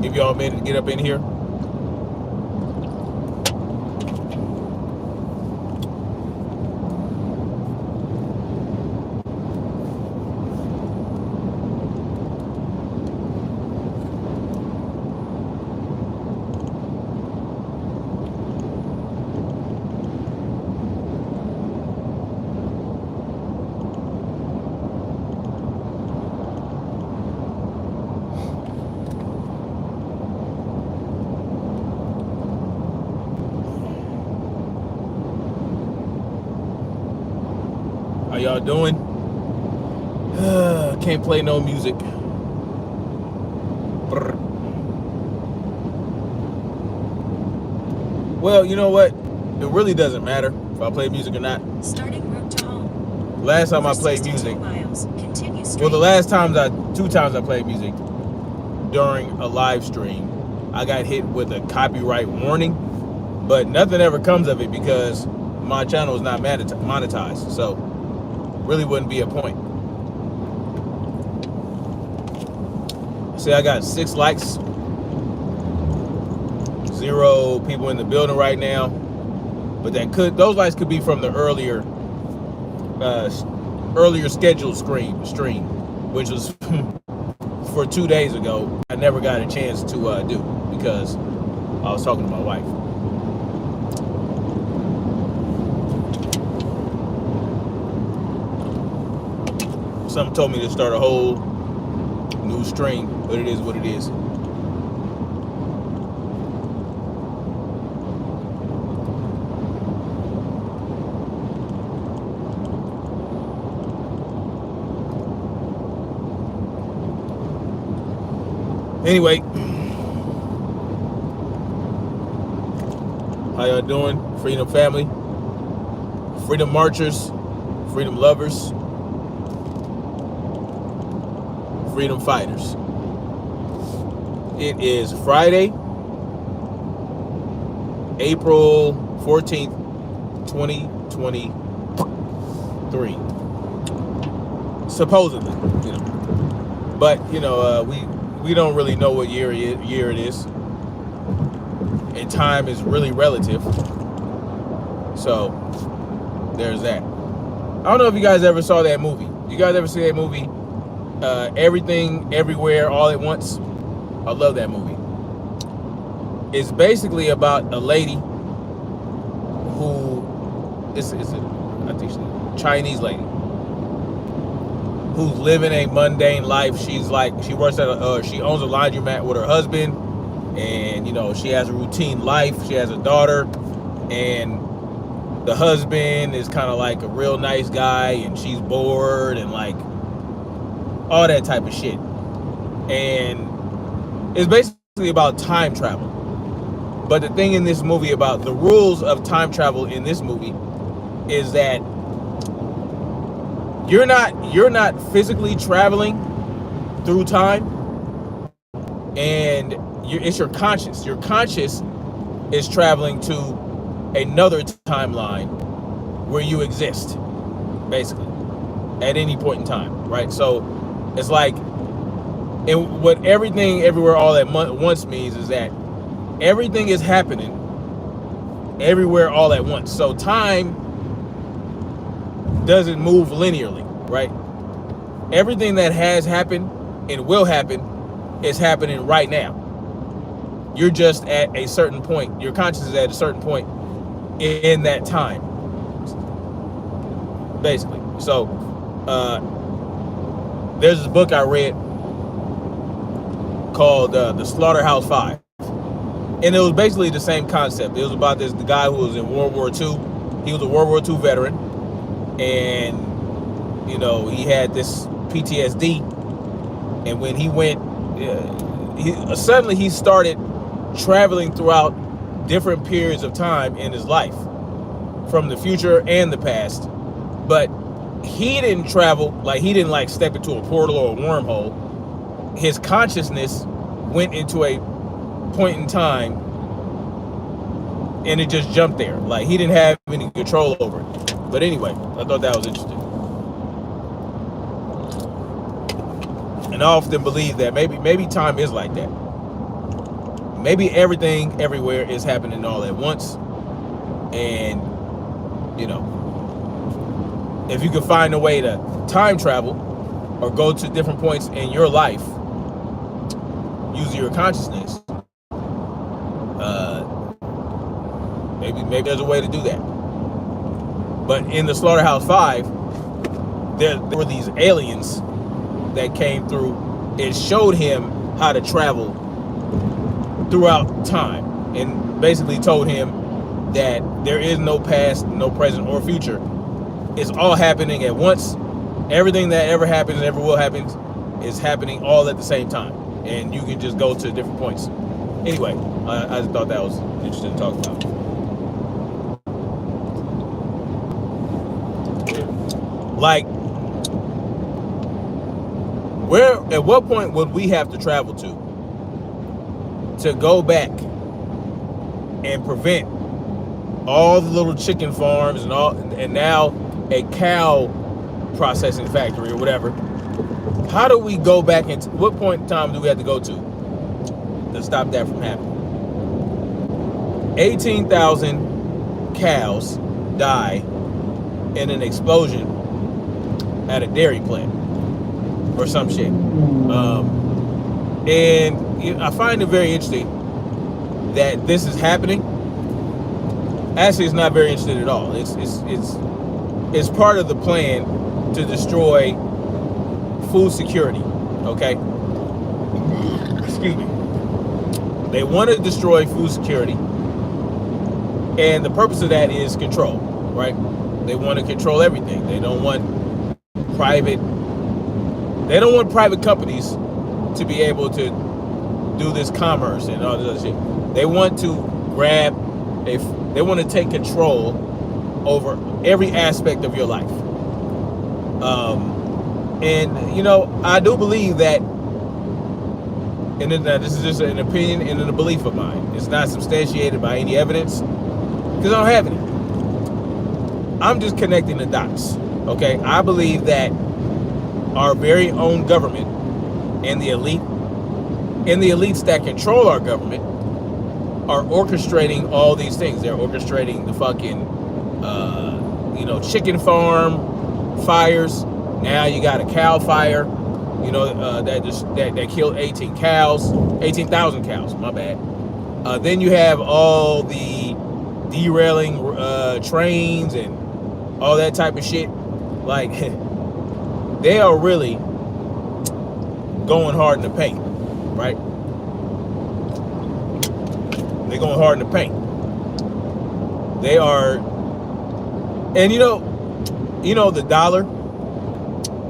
Give y'all a minute to get up in here. How y'all doing? Can't play no music. Brr. Well, you know what? It really doesn't matter if I play music or not. Starting route to home. Last time I played music, well, the last two times I played music during a live stream, I got hit with a copyright warning, but nothing ever comes of it because my channel is not monetized, so really wouldn't be a point. See, I got 6 likes, 0 people in the building right now, but those likes could be from the earlier scheduled stream, which was for 2 days ago. I never got a chance to do because I was talking to my wife. Something told me to start a whole new stream, but it is what it is. Anyway, how y'all doing? Freedom family, freedom marchers, freedom lovers, freedom fighters. It is Friday, April 14th, 2023. Supposedly, but we don't really know what year it is, and time is really relative. So there's that. I don't know if you guys ever saw that movie. You guys ever see that movie? Everything, Everywhere, All at Once. I love that movie. It's basically about a lady who I think she's a Chinese lady who's living a mundane life. She works at she owns a laundromat with her husband, and she has a routine life. She has a daughter, and the husband is kind of like a real nice guy, and she's bored and like all that type of shit. And it's basically about time travel. But the thing in this movie about the rules of time travel in this movie is that you're not physically traveling through time, and it's your conscious. Your conscious is traveling to another timeline where you exist, basically, at any point in time, right? So it's like, and what everything, everywhere, all at once means is that everything is happening everywhere, all at once. So time doesn't move linearly, right? Everything that has happened and will happen is happening right now. You're just at a certain point. Your consciousness is at a certain point in that time, basically. So there's this book I read called The Slaughterhouse-Five, and it was basically the same concept. It was about the guy who was in World War II. He was a World War II veteran, and he had this PTSD. And when he went, suddenly he started traveling throughout different periods of time in his life, from the future and the past. But he didn't travel, he didn't step into a portal or a wormhole. His consciousness went into a point in time, and it just jumped there. He didn't have any control over it. But anyway, I thought that was interesting. And I often believe that maybe time is like that. maybe everything everywhere is happening all at once. And, you know, if you can find a way to time travel or go to different points in your life using your consciousness, maybe there's a way to do that. But in the Slaughterhouse 5, there were these aliens that came through and showed him how to travel throughout time, and basically told him that there is no past, no present, or future. It's all happening at once. Everything that ever happens, ever will happen, is happening all at the same time, and you can just go to different points. Anyway, I just thought that was interesting to talk about. Like, at what point would we have to travel to go back and prevent all the little chicken farms and now a cow processing factory or whatever? How do we go back into, what point in time do we have to go to stop that from happening? 18,000 cows die in an explosion at a dairy plant or some shit. And I find it very interesting that this is happening. Actually, it's not very interesting at all. It's part of the plan to destroy food security. Okay, excuse me. They want to destroy food security, and the purpose of that is control. Right? They want to control everything. They don't want private companies to be able to do this commerce and all this other shit. They want to they want to take control over every aspect of your life. And you know, I do believe that, and this is just an opinion and a belief of mine. It's not substantiated by any evidence because I don't have any. I'm just connecting the dots. Okay, I believe that our very own government and the elites that control our government are orchestrating all these things. They're orchestrating the fucking, chicken farm fires. Now you got a cow fire, that killed 18,000 cows. My bad. Then you have all the derailing trains and all that type of shit. Like, they are really going hard in the paint, right? They're going hard in the paint. They are, and the dollar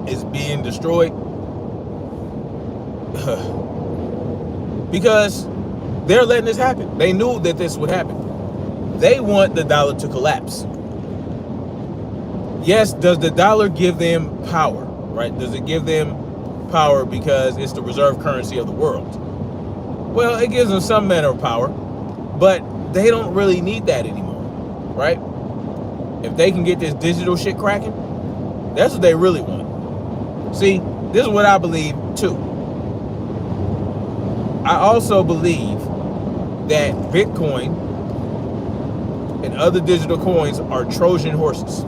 is being destroyed because they're letting this happen. They knew that this would happen. They want the dollar to collapse. Yes, does the dollar give them power, right? Does it give them power because it's the reserve currency of the world? Well, it gives them some manner of power, but they don't really need that anymore, right? If they can get this digital shit cracking, that's what they really want. See, this is what I believe too. I also believe that Bitcoin and other digital coins are Trojan horses,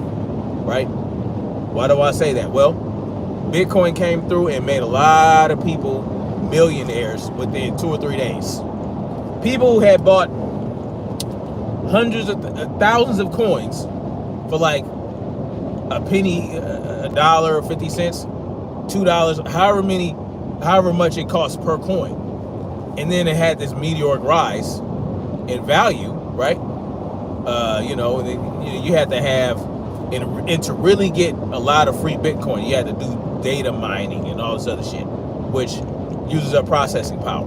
right? Why do I say that? Well, Bitcoin came through and made a lot of people millionaires within 2 or 3 days. People who had bought hundreds of thousands of coins for like a penny, $1, 50 cents, $2, however much it costs per coin. And then it had this meteoric rise in value, right? You had to have, and to really get a lot of free Bitcoin, you had to do data mining and all this other shit, which uses up processing power.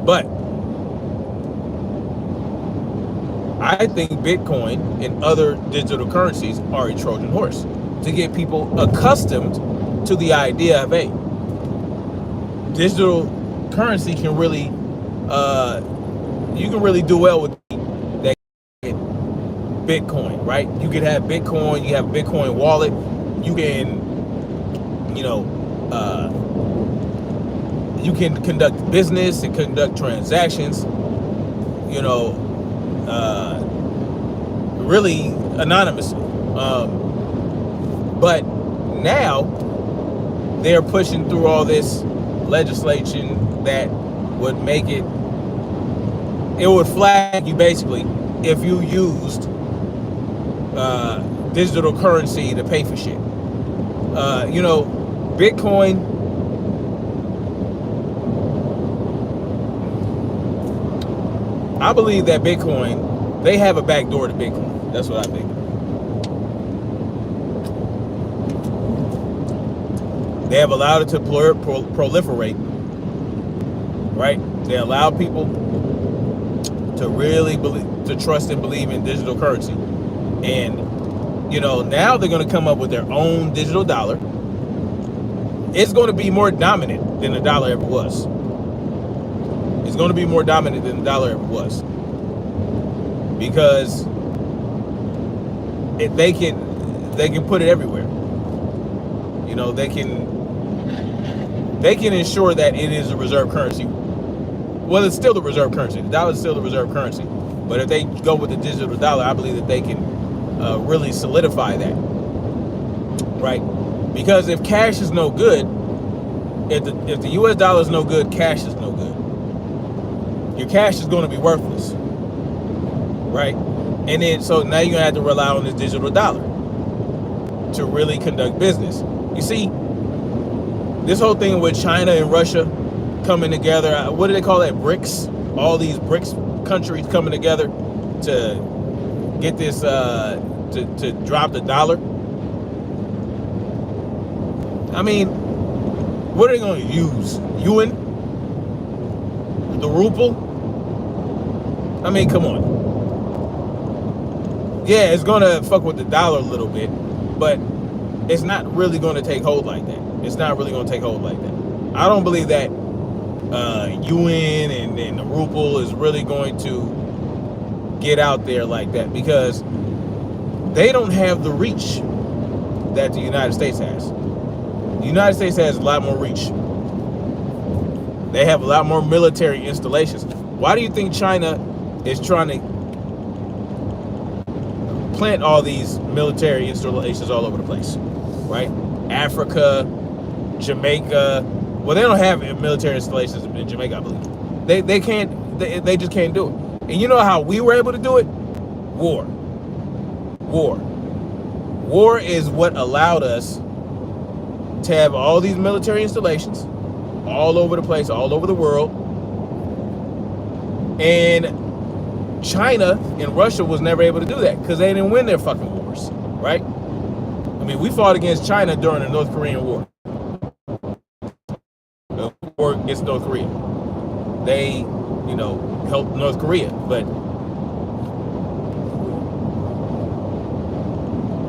But I think Bitcoin and other digital currencies are a Trojan horse to get people accustomed to the idea of, hey, digital currency can really, you can really do well with that Bitcoin, right? You could have Bitcoin, you have a Bitcoin wallet, you can, You can conduct business and conduct transactions, really anonymously. But now they're pushing through all this legislation that would make it would flag you basically if you used digital currency to pay for shit. Bitcoin, I believe that Bitcoin, they have a back door to Bitcoin. That's what I think. They have allowed it to proliferate, right? They allow people to really to trust and believe in digital currency. And, now they're going to come up with their own digital dollar. It's going to be more dominant than the dollar ever was. It's going to be more dominant than the dollar ever was. Because they can put it everywhere. They can ensure that it is a reserve currency. Well, it's still the reserve currency. The dollar is still the reserve currency. But if they go with the digital dollar, I believe that they can really solidify that, right? Because if cash is no good, if the U.S. dollar is no good, cash is no good. Your cash is going to be worthless, right? And then so now you're gonna have to rely on this digital dollar to really conduct business. You see, this whole thing with China and Russia coming together, what do they call that? BRICS. All these BRICS countries coming together to get this to drop the dollar. I mean, what are they going to use? Yuan? The ruble? I mean, come on. Yeah, it's going to fuck with the dollar a little bit, but it's not really going to take hold like that. It's not really going to take hold like that. I don't believe that yuan and the ruble is really going to get out there like that, because they don't have the reach that the United States has. The United States has a lot more reach. They have a lot more military installations. Why do you think China is trying to plant all these military installations all over the place, right? Africa, Jamaica. Well, they don't have military installations in Jamaica, I believe. They can't. They just can't do it. And you know how we were able to do it? War. War is what allowed us to have all these military installations all over the place, all over the world. And China and Russia was never able to do that because they didn't win their fucking wars, right? I mean, we fought against China during the North Korean War. The war against North Korea. They, helped North Korea, but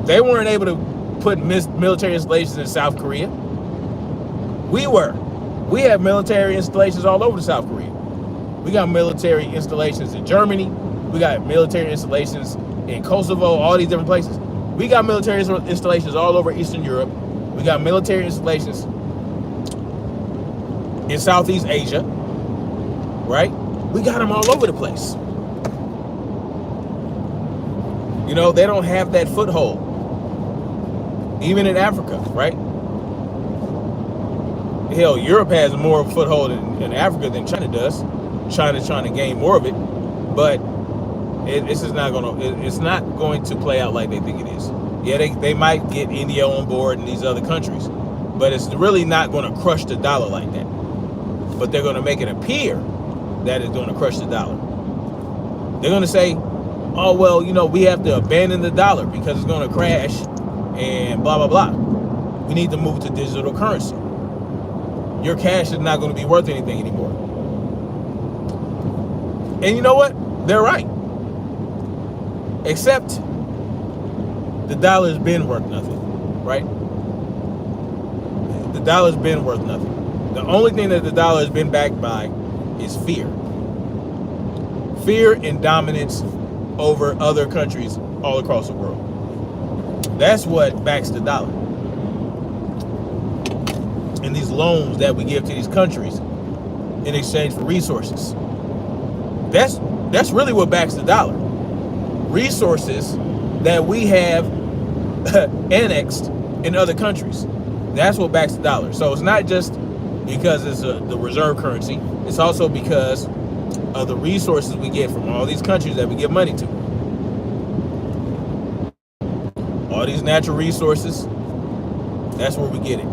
they weren't able to put military installations in South Korea. We were. We have military installations all over South Korea. We got military installations in Germany. We got military installations in Kosovo, all these different places. We got military installations all over Eastern Europe. We got military installations in Southeast Asia, right? We got them all over the place. They don't have that foothold. Even in Africa, right? Hell, Europe has more of a foothold in Africa than China does. China's trying to gain more of it, but it's not going to play out like they think it is. Yeah, they might get India on board and these other countries, but it's really not going to crush the dollar like that. But they're going to make it appear that it's going to crush the dollar. They're going to say, oh, well, we have to abandon the dollar because it's going to crash and blah, blah, blah. We need to move to digital currency. Your cash is not going to be worth anything anymore. And you know what? They're right. Except the dollar's been worth nothing, right? The dollar's been worth nothing. The only thing that the dollar has been backed by is fear. Fear and dominance over other countries all across the world. That's what backs the dollar. And these loans that we give to these countries in exchange for resources. That's really what backs the dollar. Resources that we have annexed in other countries. That's what backs the dollar. So it's not just because it's the reserve currency. It's also because of the resources we get from all these countries that we give money to. All these natural resources, that's where we get it.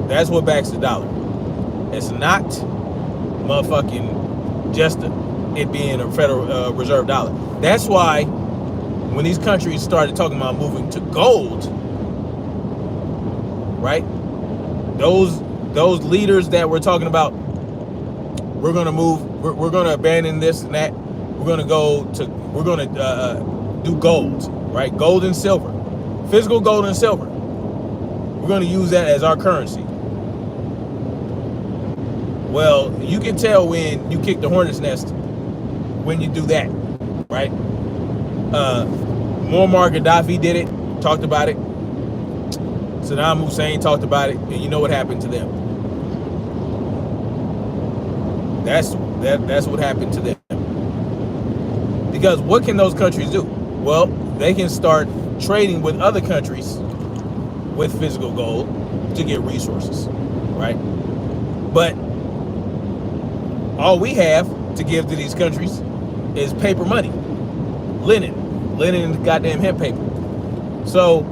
That's what backs the dollar. It's not motherfucking just it being a Federal Reserve dollar. That's why when these countries started talking about moving to gold, right? Those leaders that were talking about, we're gonna move, we're gonna abandon this and that, we're gonna do gold, right? Gold and silver, physical gold and silver. We're gonna use that as our currency. Well, you can tell when you kick the hornet's nest when you do that, right? Muammar Gaddafi did it, talked about it. Saddam Hussein talked about it, and you know what happened to them. That's what happened to them. Because what can those countries do? Well, they can start trading with other countries with physical gold to get resources, right? But all we have to give to these countries is paper money, linen and goddamn hemp paper. So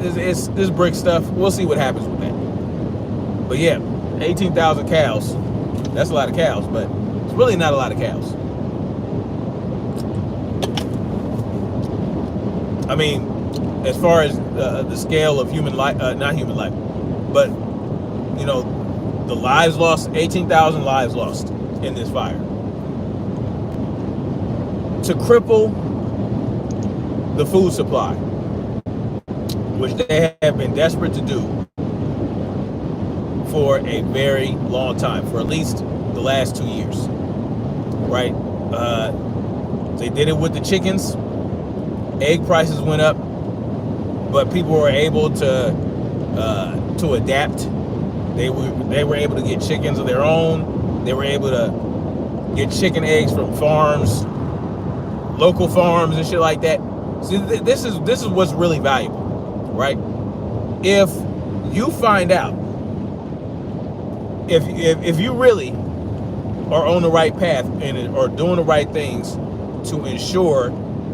it's this brick stuff. We'll see what happens with that. But yeah, 18,000 cows. That's a lot of cows, but it's really not a lot of cows. I mean, as far as the scale of human life, not human life, but you know, the lives lost, 18,000 lives lost in this fire. To cripple the food supply, which they have been desperate to do for a very long time, for at least the last 2 years, right? They did it with the chickens. Egg prices went up, but people were able to adapt. They were able to get chickens of their own. They were able to get chicken eggs from farms, local farms and shit like that. See, this is what's really valuable, right? If you find out, if you really are on the right path and are doing the right things to ensure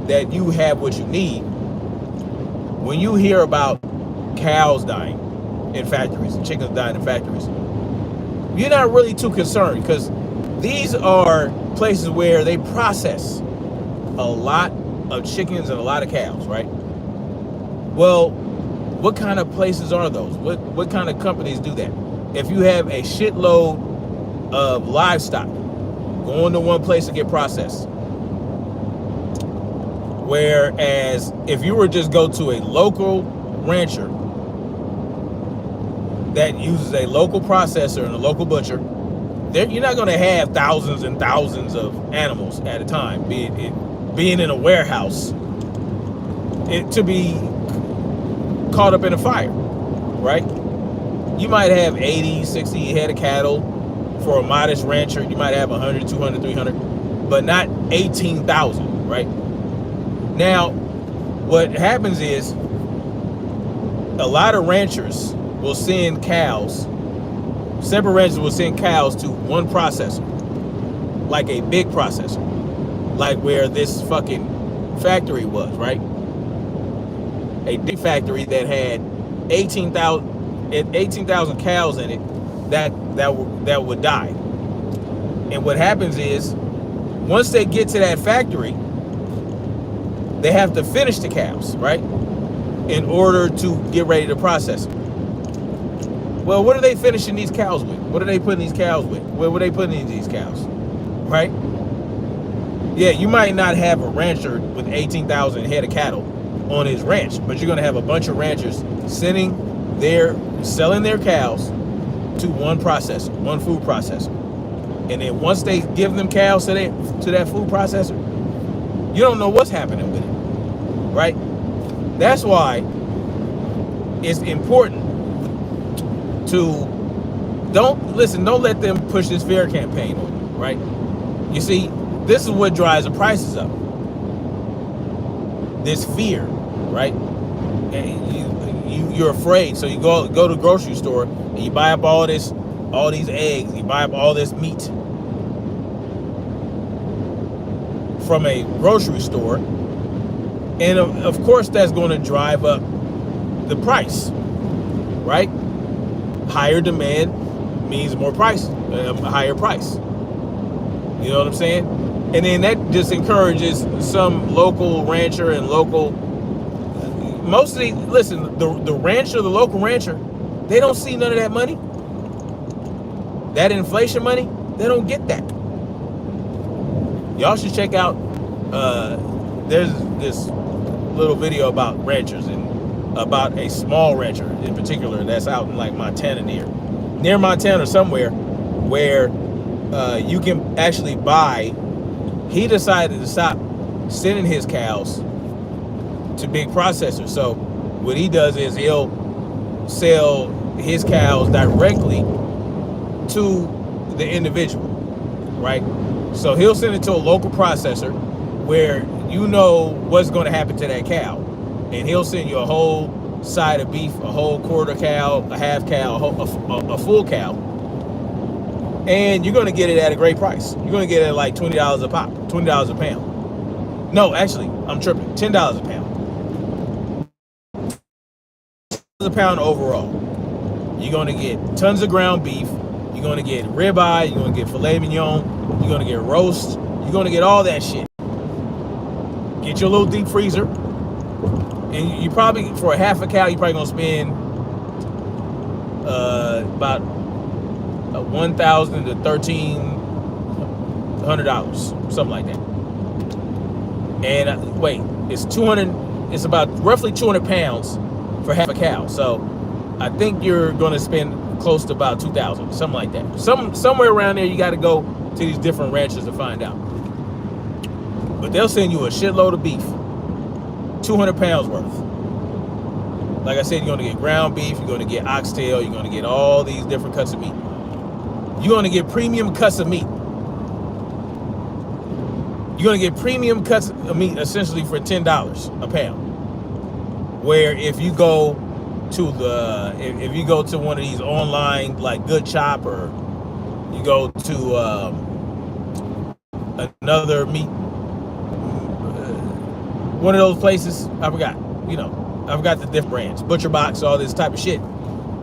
that you have what you need, when you hear about cows dying in factories, chickens dying in factories, you're not really too concerned, because these are places where they process a lot of chickens and a lot of cows, right? Well, what kind of places are those? What kind of companies do that? If you have a shitload of livestock going to one place to get processed, whereas if you were just go to a local rancher that uses a local processor and a local butcher, you're not going to have thousands and thousands of animals at a time being in a warehouse to be caught up in a fire, right? You might have 80, 60 head of cattle for a modest rancher. You might have 100, 200, 300, but not 18,000, right? Now, what happens is a lot of ranchers will send cows, separate ranchers will send cows to one processor, like a big processor, like where this fucking factory was, right? A big factory that had 18,000 cows in it that would die. And what happens is, once they get to that factory, they have to finish the cows, right? In order to get ready to process them. Well, what are they finishing these cows with? What are they putting these cows with? What are they putting in these cows, right? Yeah, you might not have a rancher with 18,000 head of cattle on his ranch, but you're going to have a bunch of ranchers selling their cows to one processor, one food processor. And then once they give them cows to that food processor, you don't know what's happening with it, right? That's why it's important to don't let them push this fear campaign on you, right? You see, this is what drives the prices up. This fear, right? And you're afraid, so you go to the grocery store and you buy up all these eggs, you buy up all this meat from a grocery store, and of course that's going to drive up the price, right? Higher demand means more price, a higher price. You know what I'm saying? And then that just encourages some local rancher and mostly, listen, the rancher, the local rancher, they don't see none of that money. That inflation money, they don't get that. Y'all should check out, there's this little video about ranchers and about a small rancher in particular that's out in like Montana, near Montana somewhere, where you can actually buy. He decided to stop sending his cows to big processors. So what he does is he'll sell his cows directly to the individual, right? So he'll send it to a local processor where you know what's going to happen to that cow, and he'll send you a whole side of beef, a whole quarter cow, a half cow, a full cow, and you're going to get it at a great price. You're going to get it at like $20 a pop, $20 a pound. No, actually, I'm tripping. $10 a pound. A pound overall. You're going to get tons of ground beef. You're going to get ribeye. You're going to get filet mignon. You're going to get roast. You're going to get all that shit. Get your little deep freezer. And you probably, for a half a cow, you're probably going to spend about $1,000 to $1,300, something like that. And wait, it's about roughly 200 pounds for half a cow. So I think you're going to spend close to about $2,000, something like that. Somewhere around there. You got to go to these different ranches to find out. But they'll send you a shitload of beef, 200 pounds worth. Like I said, you're going to get ground beef, you're going to get oxtail, you're going to get all these different cuts of meat. You're going to get premium cuts of meat. You're going to get premium cuts of meat essentially for $10 a pound. Where if you go to one of these online like Good Chop, or you go to another meat, one of those places, I forgot the different brands, Butcher Box, all this type of shit,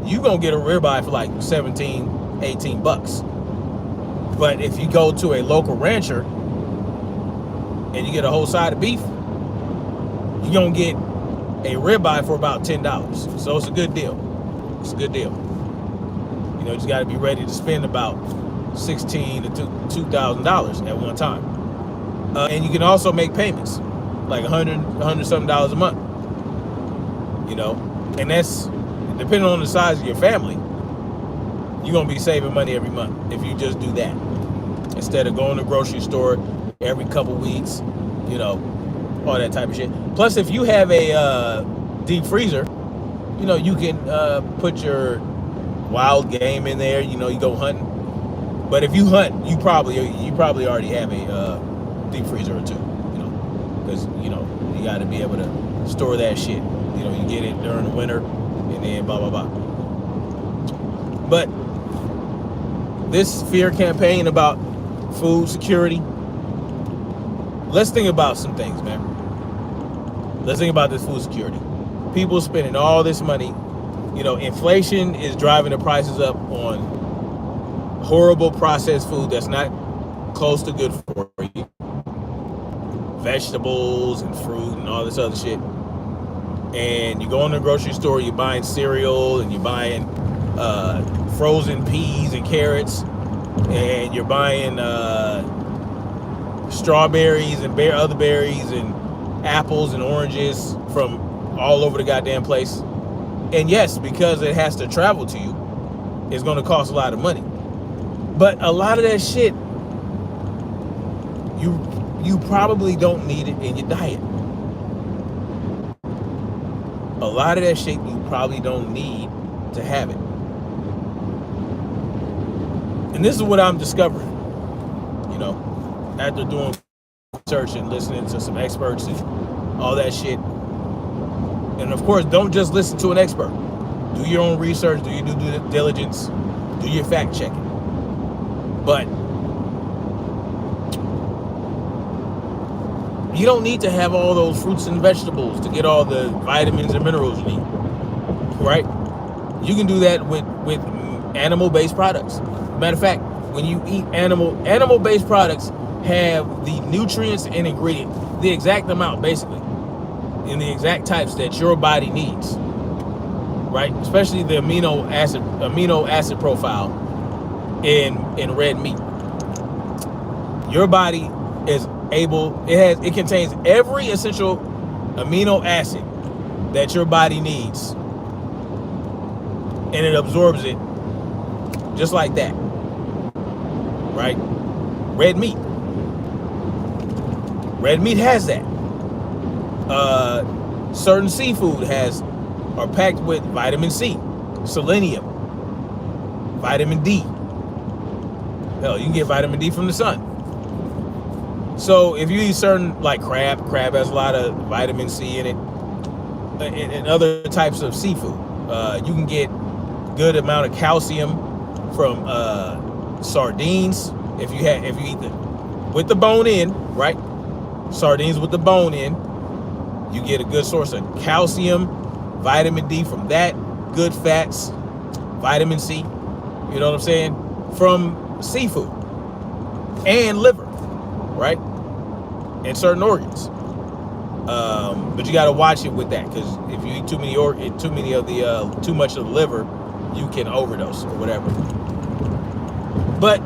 you're going to get a ribeye for like $17-18. But if you go to a local rancher and you get a whole side of beef, you're going to get a ribeye for about $10. So it's a good deal. It's a good deal. You know, you just got to be ready to spend about $1,600 to $2,000 at one time. And you can also make payments, like $100 something a month. You know, and that's depending on the size of your family. You're gonna be saving money every month if you just do that, instead of going to the grocery store every couple weeks. You know, all that type of shit. Plus, if you have a deep freezer, you know, you can put your wild game in there. You know, you go hunting. But if you hunt, you probably already have a deep freezer or two. You know, because you got to be able to store that shit. You know, you get it during the winter, and then blah, blah, blah. But this fear campaign about food security, let's think about some things, man. Let's think about this food security. People spending all this money. You know, inflation is driving the prices up on horrible processed food that's not close to good for you. Vegetables and fruit and all this other shit. And you go in the grocery store, you're buying cereal, and you're buying frozen peas and carrots, and you're buying strawberries and other berries and apples and oranges from all over the goddamn place. And yes, because it has to travel to you, it's going to cost a lot of money. But a lot of that shit, you probably don't need it in your diet. A lot of that shit you probably don't need to have it. And this is what I'm discovering, you know, after doing research and listening to some experts and all that shit. And of course, don't just listen to an expert. Do your own research, do your due diligence, do your fact checking. But you don't need to have all those fruits and vegetables to get all the vitamins and minerals you need, right? You can do that with animal-based products. Matter of fact, when you eat animal-based products have the nutrients and ingredients, the exact amount basically, in the exact types that your body needs, right? Especially the amino acid profile in red meat. Your body is able, it contains every essential amino acid that your body needs, and it absorbs it just like that, right? Red meat has that. Certain seafood are packed with vitamin C, selenium, vitamin D. Hell, you can get vitamin D from the sun. So if you eat certain, like crab has a lot of vitamin C in it, and other types of seafood. You can get good amount of calcium from sardines if you eat them with the bone in, right? Sardines with the bone in, you get a good source of calcium, vitamin D from that, good fats, vitamin C, you know what I'm saying, from seafood, and liver, right? And certain organs. But you got to watch it with that, because if you eat too much of the liver, you can overdose or whatever. But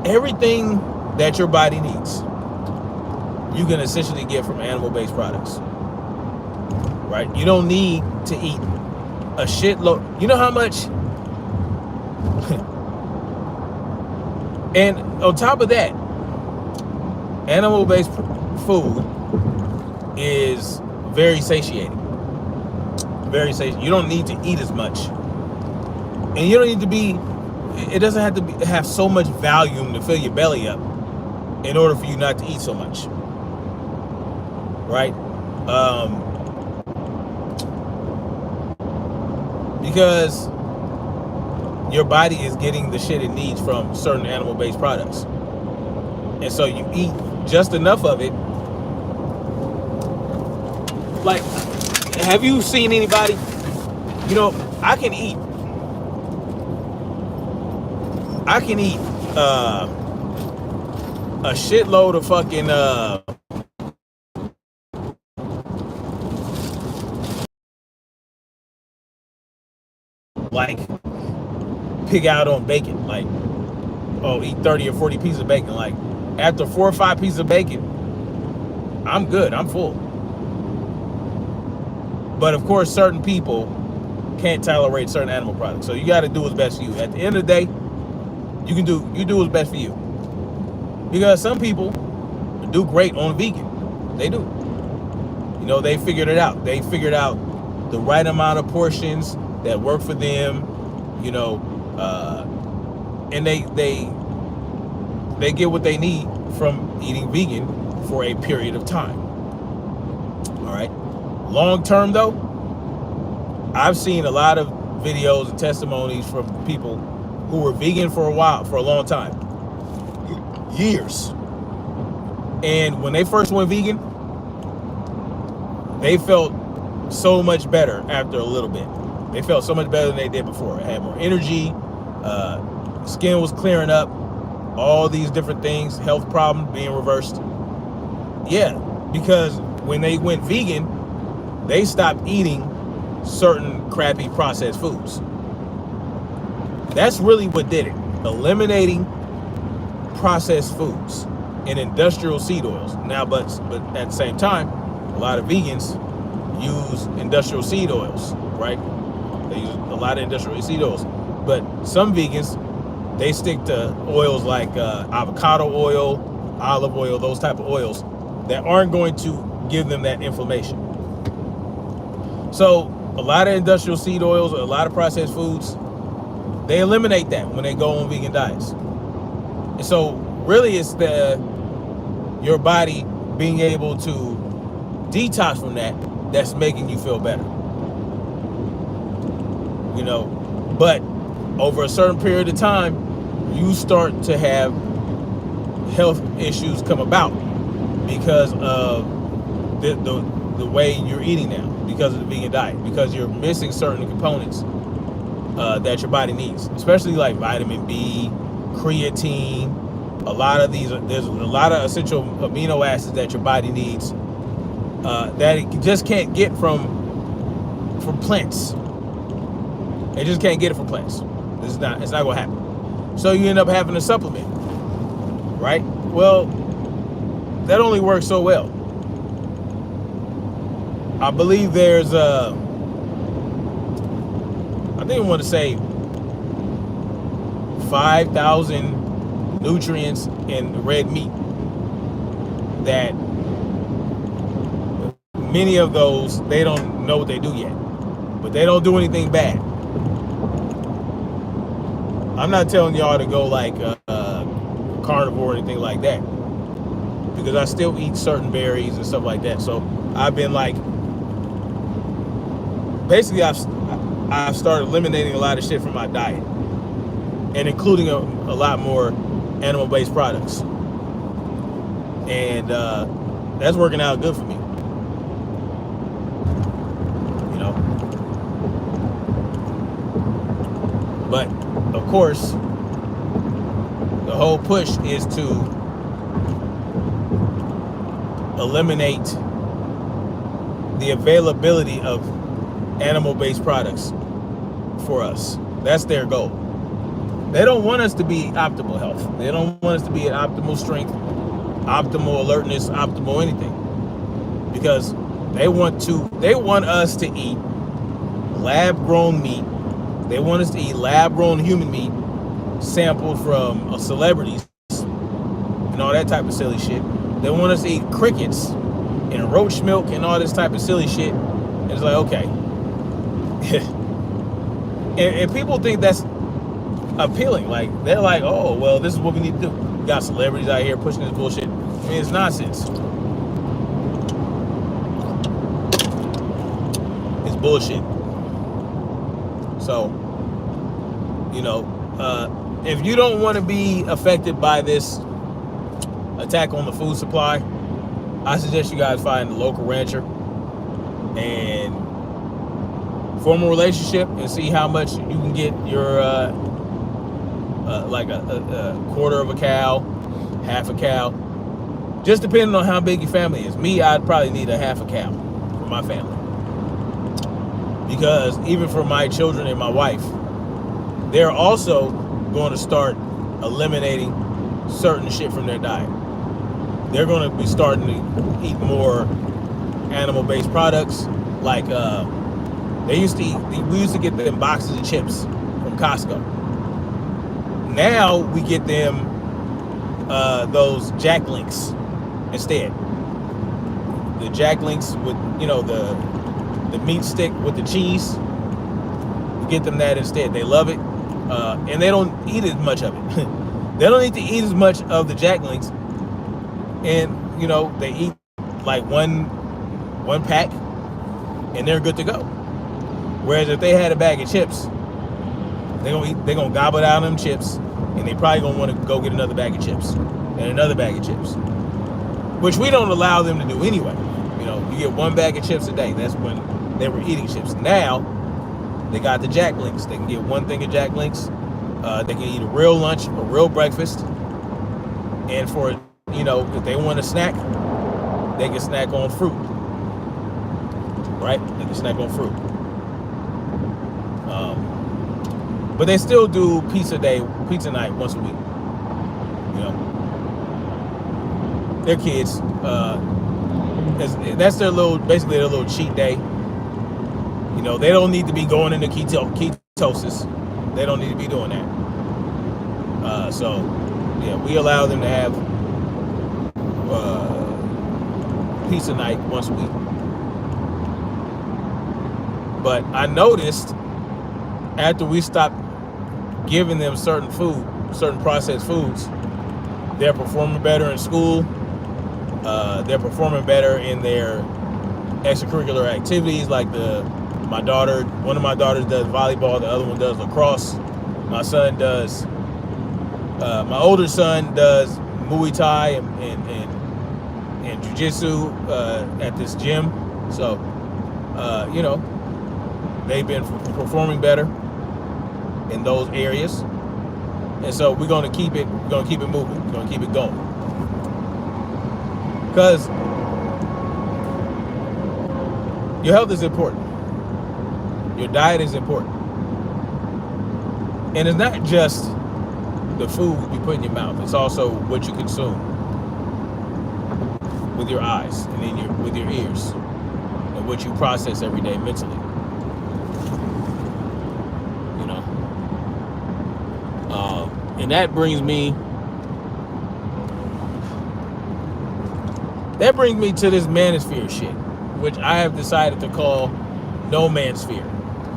everything that your body needs, you can essentially get from animal-based products, right? You don't need to eat a shitload. You know how much? And on top of that, animal-based food is very satiating. Very satiating. You don't need to eat as much. And you don't need to be, it doesn't have to have so much volume to fill your belly up in order for you not to eat so much. Right? Because your body is getting the shit it needs from certain animal-based products. And so you eat just enough of it. Like, have you seen anybody? You know, I can eat a shitload of fucking like pig out on bacon, like, oh, eat 30 or 40 pieces of bacon. Like, after 4 or 5 pieces of bacon, I'm good, I'm full. But of course, certain people can't tolerate certain animal products. So you got to do what's best for you. At the end of the day, you do what's best for you. Because some people do great on vegan. They do. You know, they figured it out. They figured out the right amount of portions that work for them, you know, and they get what they need from eating vegan for a period of time. All right. Long term though, I've seen a lot of videos and testimonies from people who were vegan for a long time, years. And when they first went vegan, they felt so much better after a little bit. They felt so much better than they did before. They had more energy, skin was clearing up, all these different things, health problems being reversed. Yeah, because when they went vegan, they stopped eating certain crappy processed foods. That's really what did it. Eliminating processed foods and industrial seed oils. Now, but at the same time, a lot of vegans use industrial seed oils, right? They use a lot of industrial seed oils. But some vegans, they stick to oils like avocado oil, olive oil, those type of oils that aren't going to give them that inflammation. So a lot of industrial seed oils, a lot of processed foods, They eliminate that when they go on vegan diets. And so really it's your body being able to detox from that that's making you feel better. You know, but over a certain period of time, you start to have health issues come about because of the way you're eating now, because of the vegan diet, because you're missing certain components that your body needs, especially like vitamin B, creatine, a lot of these. There's a lot of essential amino acids that your body needs that it just can't get from plants. It just can't get it from plants. It's not gonna happen. So you end up having to supplement, right? Well, that only works so well. I believe there's I think I want to say 5,000 nutrients in red meat that many of those they don't know what they do yet, but they don't do anything bad. I'm not telling y'all to go like carnivore or anything like that, because I still eat certain berries and stuff like that. So I've been like, basically I've started eliminating a lot of shit from my diet, and including a lot more animal-based products, and that's working out good for me. You know, but of course, the whole push is to eliminate the availability of animal-based products for us. That's their goal. They don't want us to be optimal health. They don't want us to be at optimal strength, optimal alertness, optimal anything, because they want us to eat lab-grown meat. They want us to eat lab-grown human meat sampled from celebrities and all that type of silly shit. They want us to eat crickets and roach milk and all this type of silly shit. And it's like, okay. and people think that's appealing. Like, they're like, oh, well, this is what we need to do. We got celebrities out here pushing this bullshit. I mean, it's nonsense. It's bullshit. So, you know, if you don't want to be affected by this attack on the food supply, I suggest you guys find a local rancher and form a relationship and see how much you can get your like a quarter of a cow, half a cow, just depending on how big your family is. Me, I'd probably need a half a cow for my family, because even for my children and my wife, they're also going to start eliminating certain shit from their diet. They're going to be starting to eat more animal-based products. Like we used to get them boxes of chips from Costco. Now we get them those Jack Links instead. The Jack Links with, you know, the meat stick with the cheese. We get them that instead. They love it, and they don't eat as much of it. They don't need to eat as much of the Jack Links, and you know, they eat like one pack, and they're good to go. Whereas if they had a bag of chips, they're gonna gobble down them chips, and they probably gonna want to go get another bag of chips and another bag of chips, which we don't allow them to do anyway. You know, you get one bag of chips a day. That's when they were eating chips. Now they got the Jack Links. They can get one thing of Jack Links. They can eat a real lunch, a real breakfast, and for, you know, if they want a snack, they can snack on fruit. Right? They can snack on fruit. But they still do pizza night once a week. You know, their kids, that's basically their little cheat day. You know, they don't need to be going into ketosis. They don't need to be doing that. So, yeah, we allow them to have pizza night once a week. But I noticed after we stopped giving them certain processed foods, they're performing better in school. They're performing better in their extracurricular activities, like one of my daughters does volleyball, the other one does lacrosse. My older son does Muay Thai and Jiu-Jitsu at this gym. So, they've been performing better in those areas. And so we're going to keep it moving. We're going to keep it going. Because your health is important. Your diet is important. And it's not just the food you put in your mouth. It's also what you consume with your eyes and with your ears, and what you process every day mentally. And that brings me to this Nomansphere shit, which I have decided to call Nomansphere.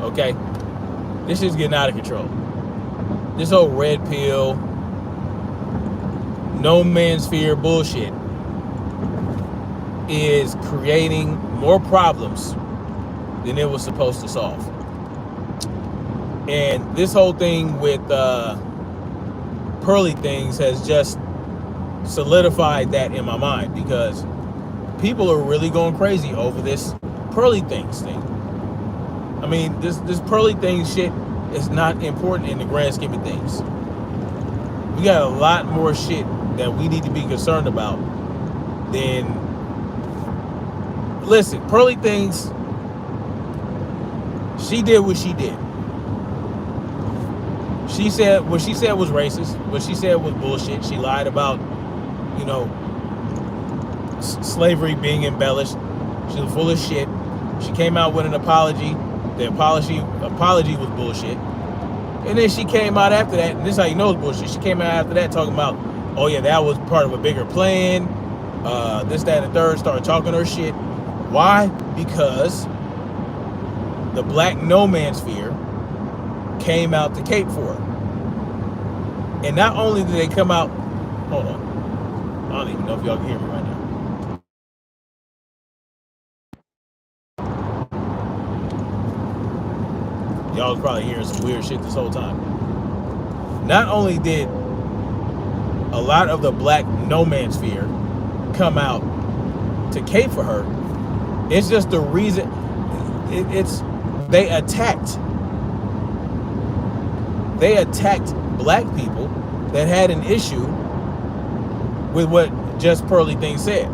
Okay? This is getting out of control. This whole Redpill, Nomansphere bullshit is creating more problems than it was supposed to solve. And this whole thing with Pearly things has just solidified that in my mind, because people are really going crazy over this Pearly things thing. I mean, this Pearly things shit is not important in the grand scheme of things. We got a lot more shit that we need to be concerned about than... Listen, Pearly things, she did what she did. She said what she said was racist. What she said was bullshit. She lied about, slavery being embellished. She was full of shit. She came out with an apology. The apology was bullshit. And then she came out after that, and this is how you know it's bullshit. She came out after that talking about, oh yeah, that was part of a bigger plan. This, that, and the third. Started talking her shit. Why? Because the black Nomansphere came out to cape for her. And not only did they come out, hold on, I don't even know if y'all can hear me right now. Y'all was probably hearing some weird shit this whole time. Not only did a lot of the black Nomansphere come out to cape for her, it's just the reason, they attacked black people that had an issue with what Just Pearly things said.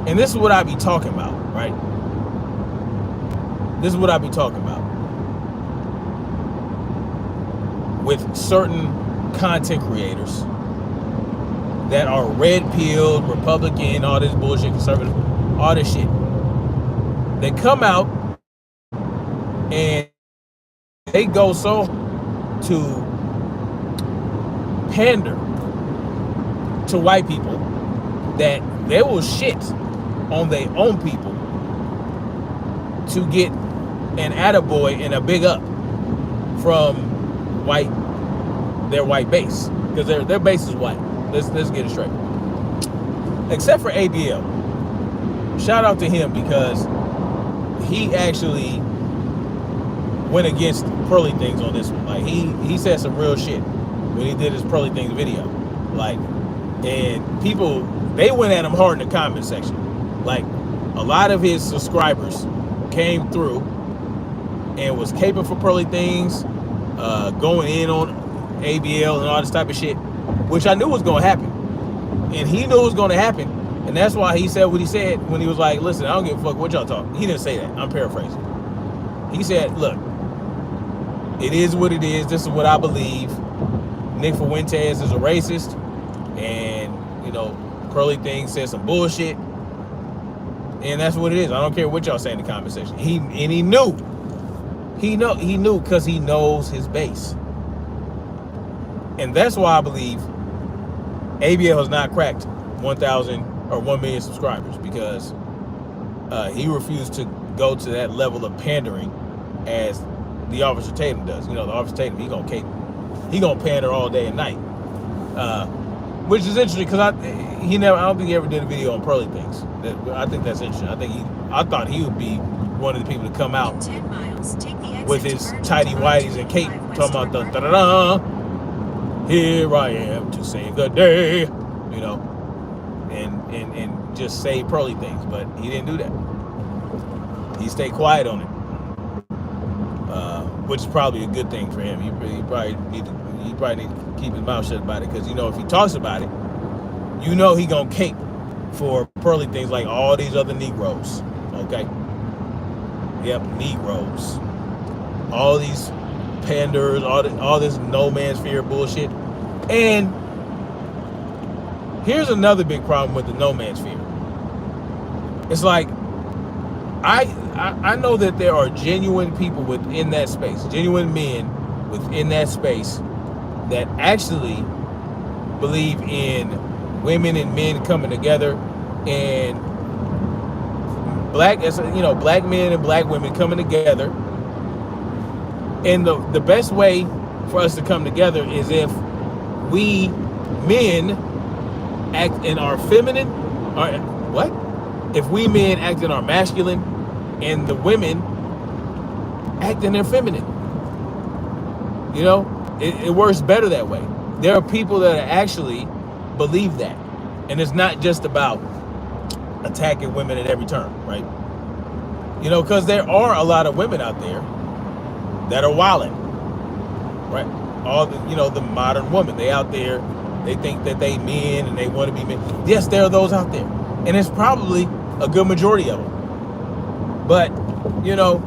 And this is what I be talking about, right? This is what I be talking about. With certain content creators that are red-pilled, Republican, all this bullshit, conservative, all this shit. They come out and they go so to pander to white people that they will shit on their own people to get an attaboy and a big up from their white base, because their base is white. Let's get it straight. Except for ABL. Shout out to him, because he actually went against Pearly things on this one. Like, he said some real shit when he did his Pearly things video. Like, and people, they went at him hard in the comment section. Like, a lot of his subscribers came through and was caping for Pearly things, going in on ABL and all this type of shit, which I knew was going to happen. And he knew it was going to happen. And that's why he said what he said when he was like, listen, I don't give a fuck what y'all talk. He didn't say that. I'm paraphrasing. He said, look, it is what it is. This is what I believe. Nick Fuentes is a racist. And, Pearly things said some bullshit. And that's what it is. I don't care what y'all say in the comment section. He knew. He knew because he knows his base. And that's why I believe ABL has not cracked 1,000 or 1 million subscribers, because he refused to go to that level of pandering as the Officer Tatum does. You know, the Officer Tatum, he gonna pander all day and night, which is interesting because I don't think he ever did a video on pearly things. I think that's interesting. I thought he would be one of the people to come out In 10 miles, take the exit with to his Burton tidy Road whities and cape, 25 talking about the westward da-da-da, here I am to save the day, you know, and just say pearly things, but he didn't do that. He stayed quiet on it, which is probably a good thing for him. He probably need to keep his mouth shut about it, because, you know, if he talks about it, you know he gonna cape for pearly things like all these other Negroes, okay? Yep, Negroes. All these panders, all this Nomansphere bullshit. And here's another big problem with the Nomansphere. It's like, I know that there are genuine people within that space, genuine men within that space that actually believe in women and men coming together, and black men and black women coming together. And the best way for us to come together is if we men act in our feminine, or what? If we men act in our masculine, and the women act in their feminine. You know, it works better that way. There are people that actually believe that, and it's not just about attacking women at every turn, right? You know, because there are a lot of women out there that are wilding, right? All the, you know, the modern woman, they out there, they think that they men and they want to be men. Yes, there are those out there, and it's probably a good majority of them. But, you know,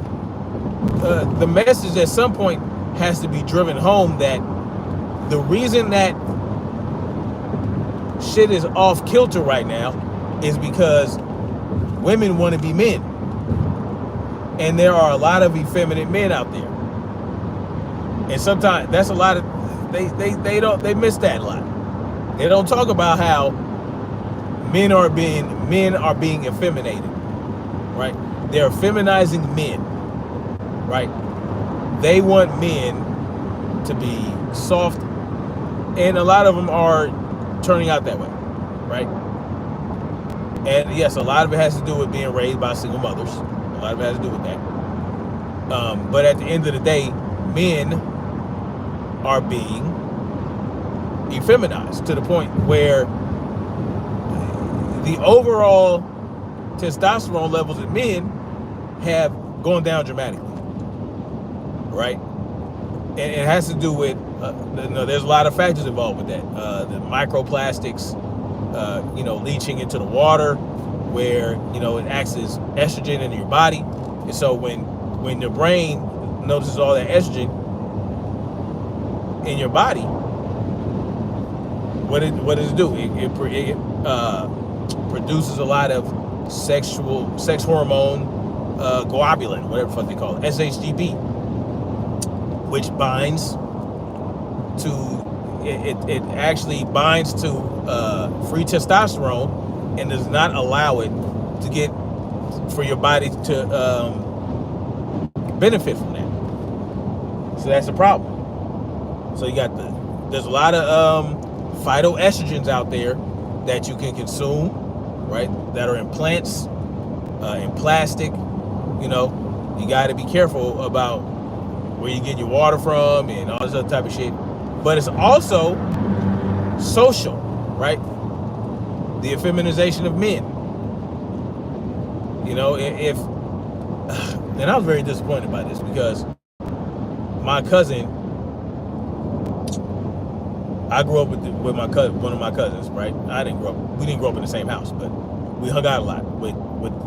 the message at some point has to be driven home that the reason that shit is off kilter right now is because women want to be men, and there are a lot of effeminate men out there. And sometimes that's a lot of they miss that a lot. They don't talk about how men are being effeminated, right? They're feminizing men, right? They want men to be soft, and a lot of them are turning out that way, right? And yes, a lot of it has to do with being raised by single mothers. A lot of it has to do with that. But at the end of the day, men are being effeminized to the point where the overall testosterone levels in men have gone down dramatically, right? And it has to do with, there's a lot of factors involved with that. The microplastics, leaching into the water, where, it acts as estrogen in your body. And so when your brain notices all that estrogen in your body, what does it do? It produces a lot of sex hormone globulin, whatever the fuck they call it, SHGB, which binds to it actually binds to free testosterone and does not allow it to get for your body to benefit from that. So that's a problem. So you got there's a lot of phytoestrogens out there that you can consume, right? That are in plants, in plastic. You got to be careful about where you get your water from and all this other type of shit. But it's also social, right? The effeminization of men. And I was very disappointed by this because my cousin, I grew up with my cousin, one of my cousins, right? We didn't grow up in the same house, but we hung out a lot with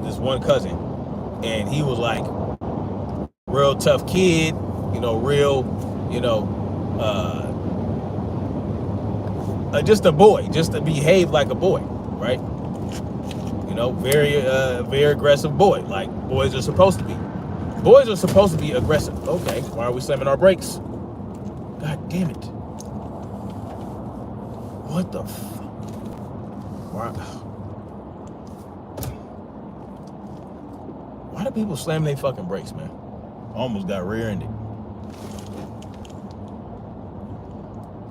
this one cousin, and he was like real tough kid, just a boy, just to behave like a boy, right? Very aggressive boy, like boys are supposed to be. Boys are supposed to be aggressive. Okay, why are we slamming our brakes? God damn it. What the fuck? Why do people slam their fucking brakes, man? Almost got rear-ended.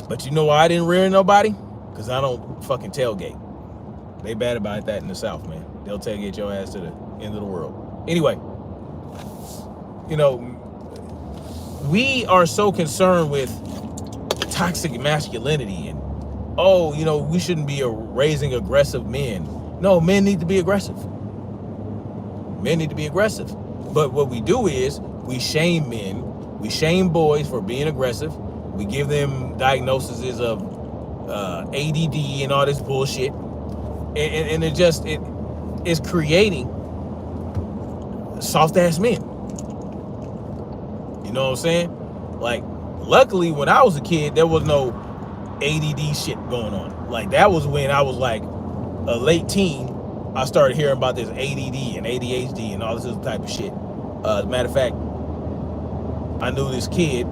But you know why I didn't rear nobody? Because I don't fucking tailgate. They bad about that in the South, man. They'll tailgate your ass to the end of the world. Anyway, you know, we are so concerned with toxic masculinity and, oh, you know, we shouldn't be raising aggressive men. No, men need to be aggressive. Men need to be aggressive. But what we do is we shame men, we shame boys for being aggressive. We give them diagnoses of ADD and all this bullshit. And it's creating soft ass men. You know what I'm saying? Like, luckily when I was a kid, there was no ADD shit going on. Like, that was when I was like a late teen. I started hearing about this ADD and ADHD and all this other type of shit. As a matter of fact, I knew this kid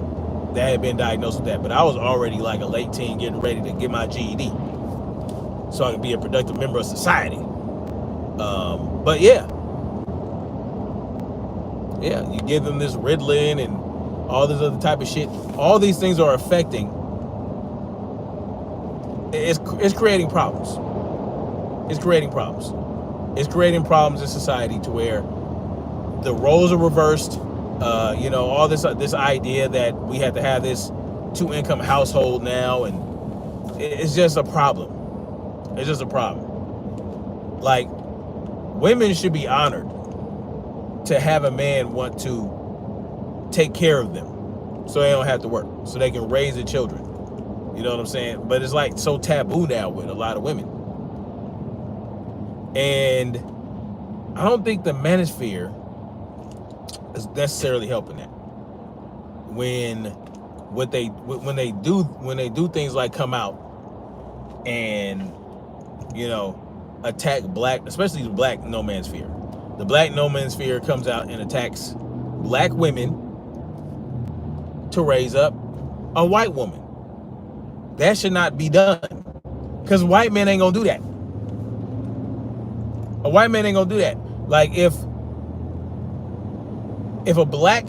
that had been diagnosed with that, but I was already like a late teen getting ready to get my GED so I could be a productive member of society. But yeah, you give them this Ritalin and all this other type of shit. All these things are affecting. It's creating problems. It's creating problems. It's creating problems in society to where the roles are reversed. You know, all this idea that we have to have this 2-income household now, and it's just a problem. It's just a problem. Like, women should be honored to have a man want to take care of them so they don't have to work, so they can raise their children. You know what I'm saying? But it's like so taboo now with a lot of women. And I don't think the Nomansphere is necessarily helping that. When they do things like come out and, you know, attack black, especially the black Nomansphere. The black Nomansphere comes out and attacks black women to raise up a white woman. That should not be done, because white men ain't gonna do that. A white man ain't gonna do that. Like, if a black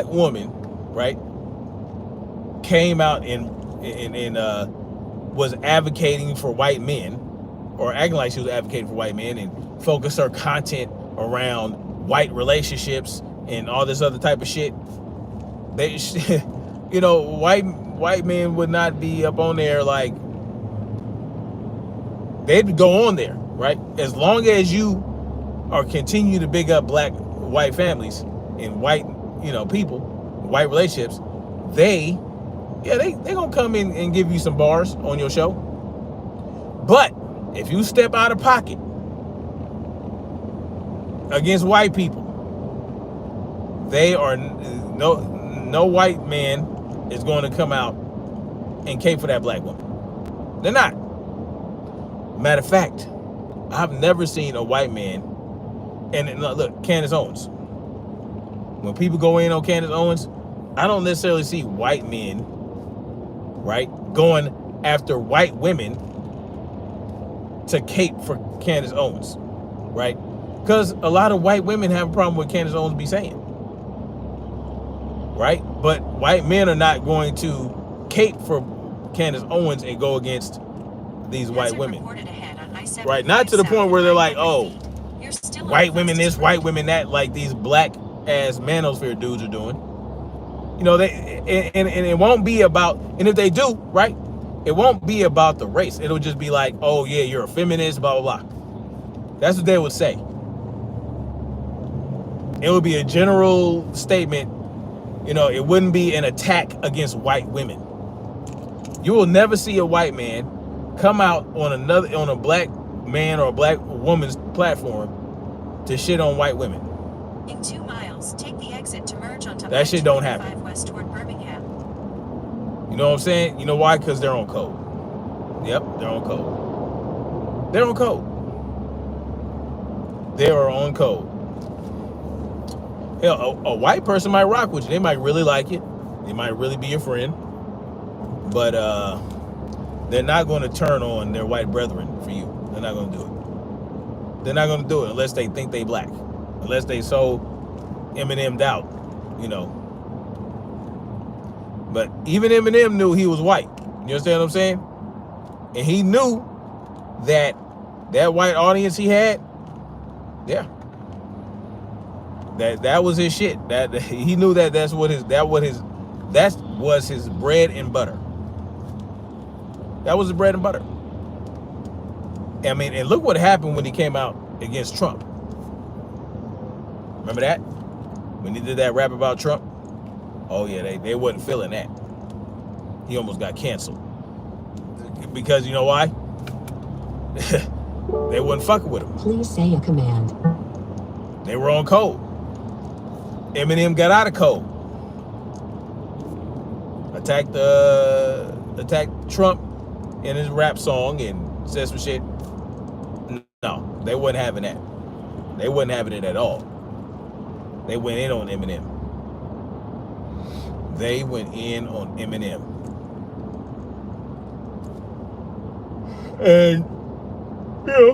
woman, right, came out and was advocating for white men, or acting like she was advocating for white men, and focused her content around white relationships and all this other type of shit, they, you know, white men would not be up on there. Like, they'd go on there, right? As long as you are continue to big up white families and white, you know, people, white relationships, they gonna come in and give you some bars on your show. But if you step out of pocket against white people, they are no white man is going to come out and cape for that black woman. They're not. Matter of fact, I've never seen a white man, and look, Candace Owens. When people go in on Candace Owens, I don't necessarily see white men, right, going after white women to cape for Candace Owens, right? Because a lot of white women have a problem with Candace Owens be saying, right? But white men are not going to cape for Candace Owens and go against these white women, right? Not to the point where they're like, oh, white women this, white women that, like these black ass manosphere dudes are doing. You know, and it won't be about, and if they do, right, it won't be about the race. It'll just be like, oh yeah, you're a feminist, blah blah blah. That's what they would say. It would be a general statement. You know, it wouldn't be an attack against white women. You will never see a white man come out on a black man or a black woman's platform to shit on white women. In 2 miles, take the exit to merge onto that shit don't happen. West toward Birmingham. You know what I'm saying? You know why? Because they're on code. Yep, they're on code. They're on code. They are on code. Hell, a white person might rock with you. They might really like it. They might really be your friend. But they're not going to turn on their white brethren for you. They're not going to do it. They're not going to do it unless they think they black. Unless they so Eminem'd out you know. But even Eminem knew he was white. You understand what I'm saying? And he knew that white audience he had, yeah, that was his shit. That he knew that was his bread and butter. That was his bread and butter. I mean, and look what happened when he came out against Trump. Remember that? When he did that rap about Trump? Oh yeah, they wasn't feeling that. He almost got canceled. Because you know why? They wasn't fucking with him. Please say a command. They were on code. Eminem got out of code. Attacked Trump in his rap song and said some shit. No, they wasn't having that. They wasn't having it at all. They went in on Eminem. They went in on Eminem. And you know,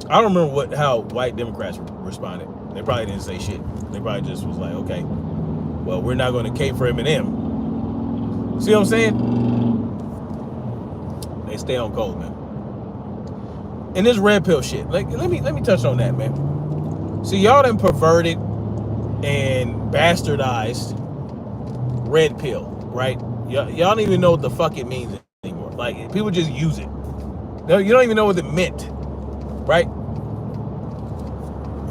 I don't remember how white Democrats responded. They probably didn't say shit. They probably just was like, okay, well, we're not going to cape for Eminem. See what I'm saying? They stay on code, man. And this red pill shit, like, let me touch on that, man. See, y'all done perverted and bastardized red pill, right? Y'all don't even know what the fuck it means anymore. Like, people just use it. No, you don't even know what it meant, right?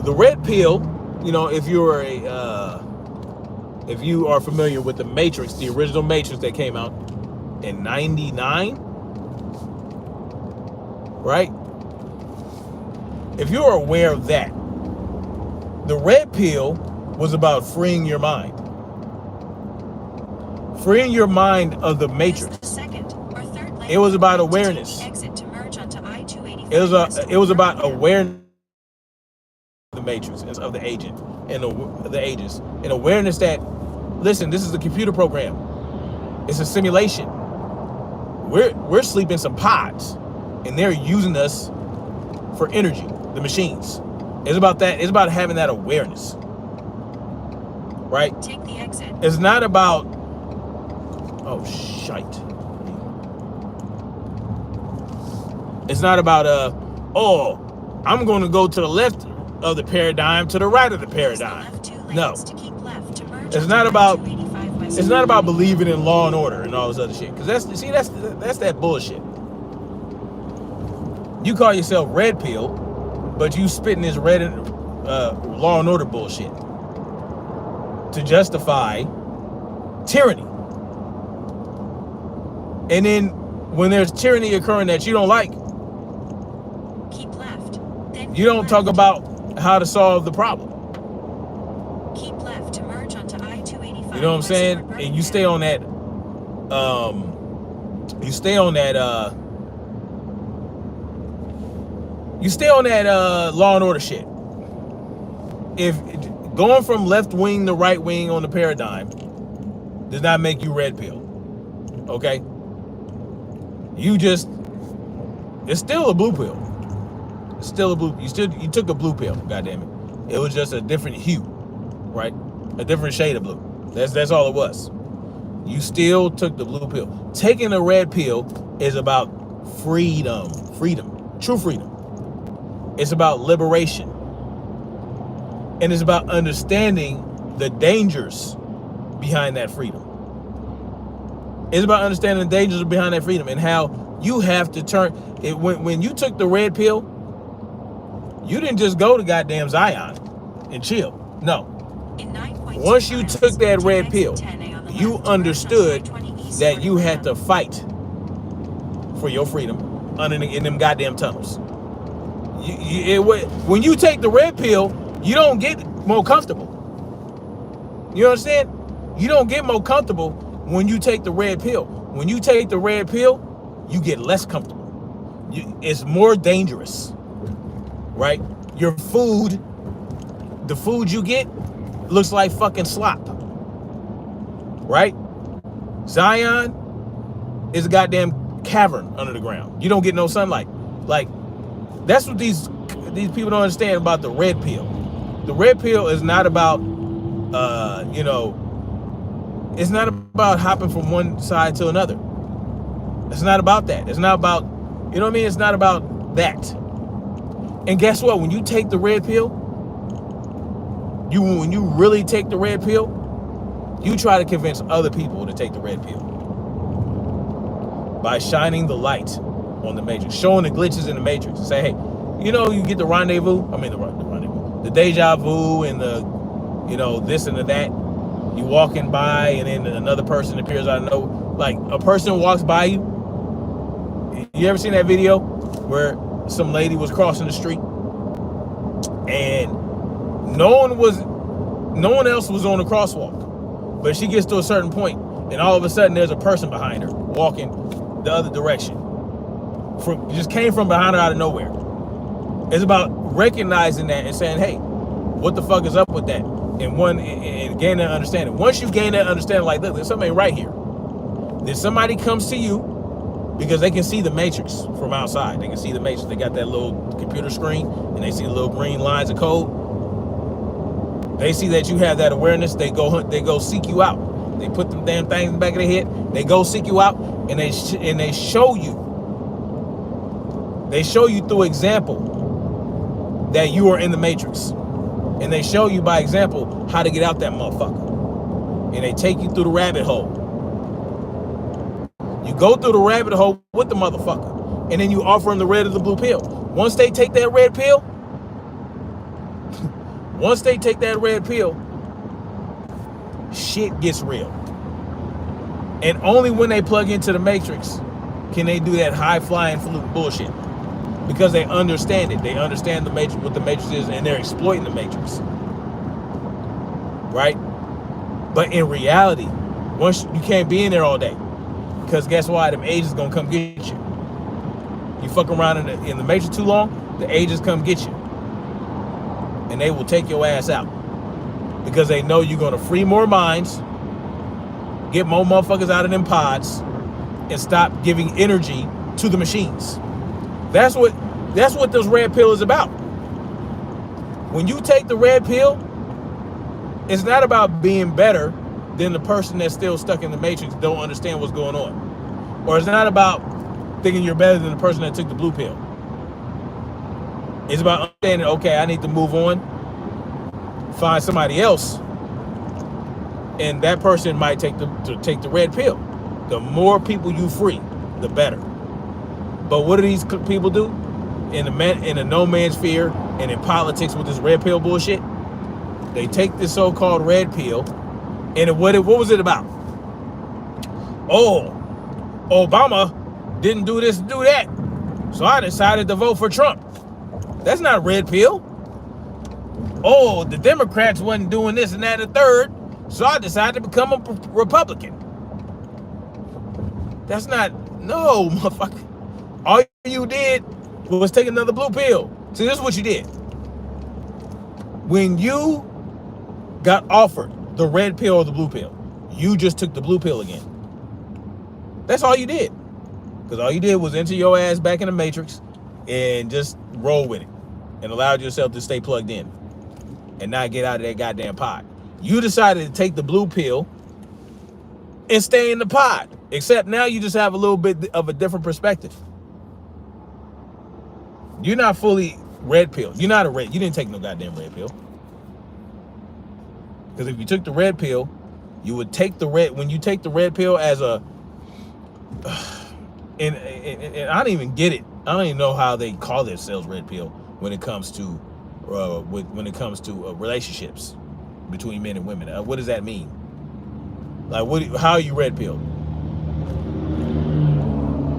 The red pill, you know, if you are familiar with the Matrix, the original Matrix that came out in '99, right? If you're aware of that, the red pill was about freeing your mind. Freeing your mind of the Matrix. It was about awareness. It was about awareness of the Matrix, of the agent, and the agents, and awareness that, listen, this is a computer program. It's a simulation. We're sleeping some pods, and they're using us for energy. The machines. It's about that. It's about having that awareness, right? Take the exit. It's not about, oh shite. It's not about oh, I'm going to go to the left of the paradigm, to the right of the paradigm. No, it's not about. It's not about believing in law and order and all this other shit. Because that's that bullshit. You call yourself red pill, but you spitting this red law and order bullshit to justify tyranny. And then when there's tyranny occurring that you don't like, keep left. Then you don't talk about how to solve the problem. Keep left to merge onto I-285. You know what I'm saying? And you stay on that law and order shit. If going from left wing to right wing on the paradigm does not make you red pill, okay? It's still a blue pill. It's still a blue. You took a blue pill. Goddamn it! It was just a different hue, right? A different shade of blue. That's all it was. You still took the blue pill. Taking a red pill is about freedom, true freedom. It's about liberation. And it's about understanding the dangers behind that freedom. It's about understanding the dangers behind that freedom and how you have to turn it. When you took the red pill, you didn't just go to goddamn Zion and chill. No. Once you took that red pill, you understood that you had to fight for your freedom in them goddamn tunnels. When you take the red pill, you don't get more comfortable. You understand? You don't get more comfortable when you take the red pill. When you take the red pill, you get less comfortable. It's more dangerous, right? Your food, the food you get, looks like fucking slop, right? Zion is a goddamn cavern under the ground. You don't get no sunlight. Like, that's what these people don't understand about the red pill. The red pill is not about You know, it's not about hopping from one side to another. It's not about that. It's not about, you know what I mean? It's not about that. And guess what? When you take the red pill, when you really take the red pill, you try to convince other people to take the red pill by shining the light on the matrix, showing the glitches in the matrix. Say, hey, you know, you get the rendezvous. I mean, the rendezvous, the deja vu, and the, you know, this and the that. You walking by, and then another person appears out of nowhere. Like a person walks by you. You ever seen that video where some lady was crossing the street and no one else was on the crosswalk, but she gets to a certain point, and all of a sudden there's a person behind her walking the other direction. Just came from behind her out of nowhere. It's about recognizing that and saying, hey, what the fuck is up with that? And gain that understanding. Once you gain that understanding, like, look, there's something right here. Then somebody comes to you because they can see the matrix from outside. They can see the matrix. They got that little computer screen, and they see the little green lines of code. They see that you have that awareness. They go seek you out. They put them damn things in the back of their head. They go seek you out, and they show you. They show you through example that you are in the matrix. And they show you by example how to get out that motherfucker. And they take you through the rabbit hole. You go through the rabbit hole with the motherfucker. And then you offer them the red or the blue pill. Once they take that red pill, shit gets real. And only when they plug into the matrix can they do that high-flying bullshit. Because they understand it. They understand the matrix, what the matrix is, and they're exploiting the matrix. Right? But in reality, once you can't be in there all day. Because guess why? Them agents gonna come get you. You fuck around in the matrix too long, the agents come get you. And they will take your ass out. Because they know you're gonna free more minds, get more motherfuckers out of them pods, and stop giving energy to the machines. That's what this red pill is about. When you take the red pill, it's not about being better than the person that's still stuck in the matrix, don't understand what's going on. Or it's not about thinking you're better than the person that took the blue pill. It's about understanding, okay, I need to move on, find somebody else, and that person might take the red pill. The more people you free, the better. But what do these people do in the Nomansphere and in politics with this red pill bullshit? They take this so-called red pill, and what was it about? Oh, Obama didn't do this, do that, so I decided to vote for Trump. That's not red pill. Oh, the Democrats wasn't doing this and that and the third, so I decided to become a Republican. That's not, no, motherfucker. All you did was take another blue pill. See, this is what you did. When you got offered the red pill or the blue pill, you just took the blue pill again. That's all you did. Because all you did was enter your ass back in the matrix and just roll with it. And allowed yourself to stay plugged in and not get out of that goddamn pod. You decided to take the blue pill and stay in the pod. Except now you just have a little bit of a different perspective. You're not fully red pill. You're not you didn't take no goddamn red pill. Because if you took the red pill, you would take when you take the red pill as a, and I don't even get it. I don't even know how they call themselves red pill when it comes to, relationships between men and women. What does that mean? Like, how are you red pill?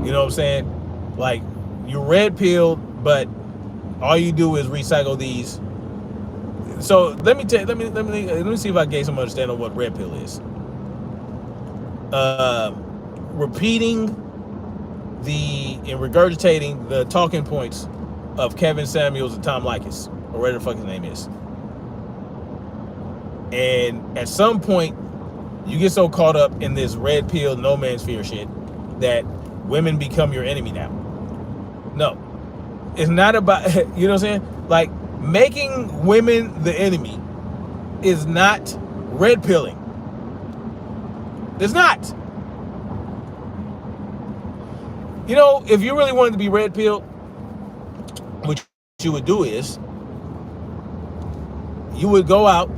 You know what I'm saying? Like, you're red pilled, but all you do is recycle these. So let me see if I gain some understanding of what red pill is. Repeating and regurgitating the talking points of Kevin Samuels and Tom Likas, or whatever the fuck his name is. And at some point, you get so caught up in this red pill, Nomansphere shit that women become your enemy now. No, it's not about, you know what I'm saying? Like, making women the enemy is not red pilling. It's not. You know, if you really wanted to be red pilled, what you would do is you would go out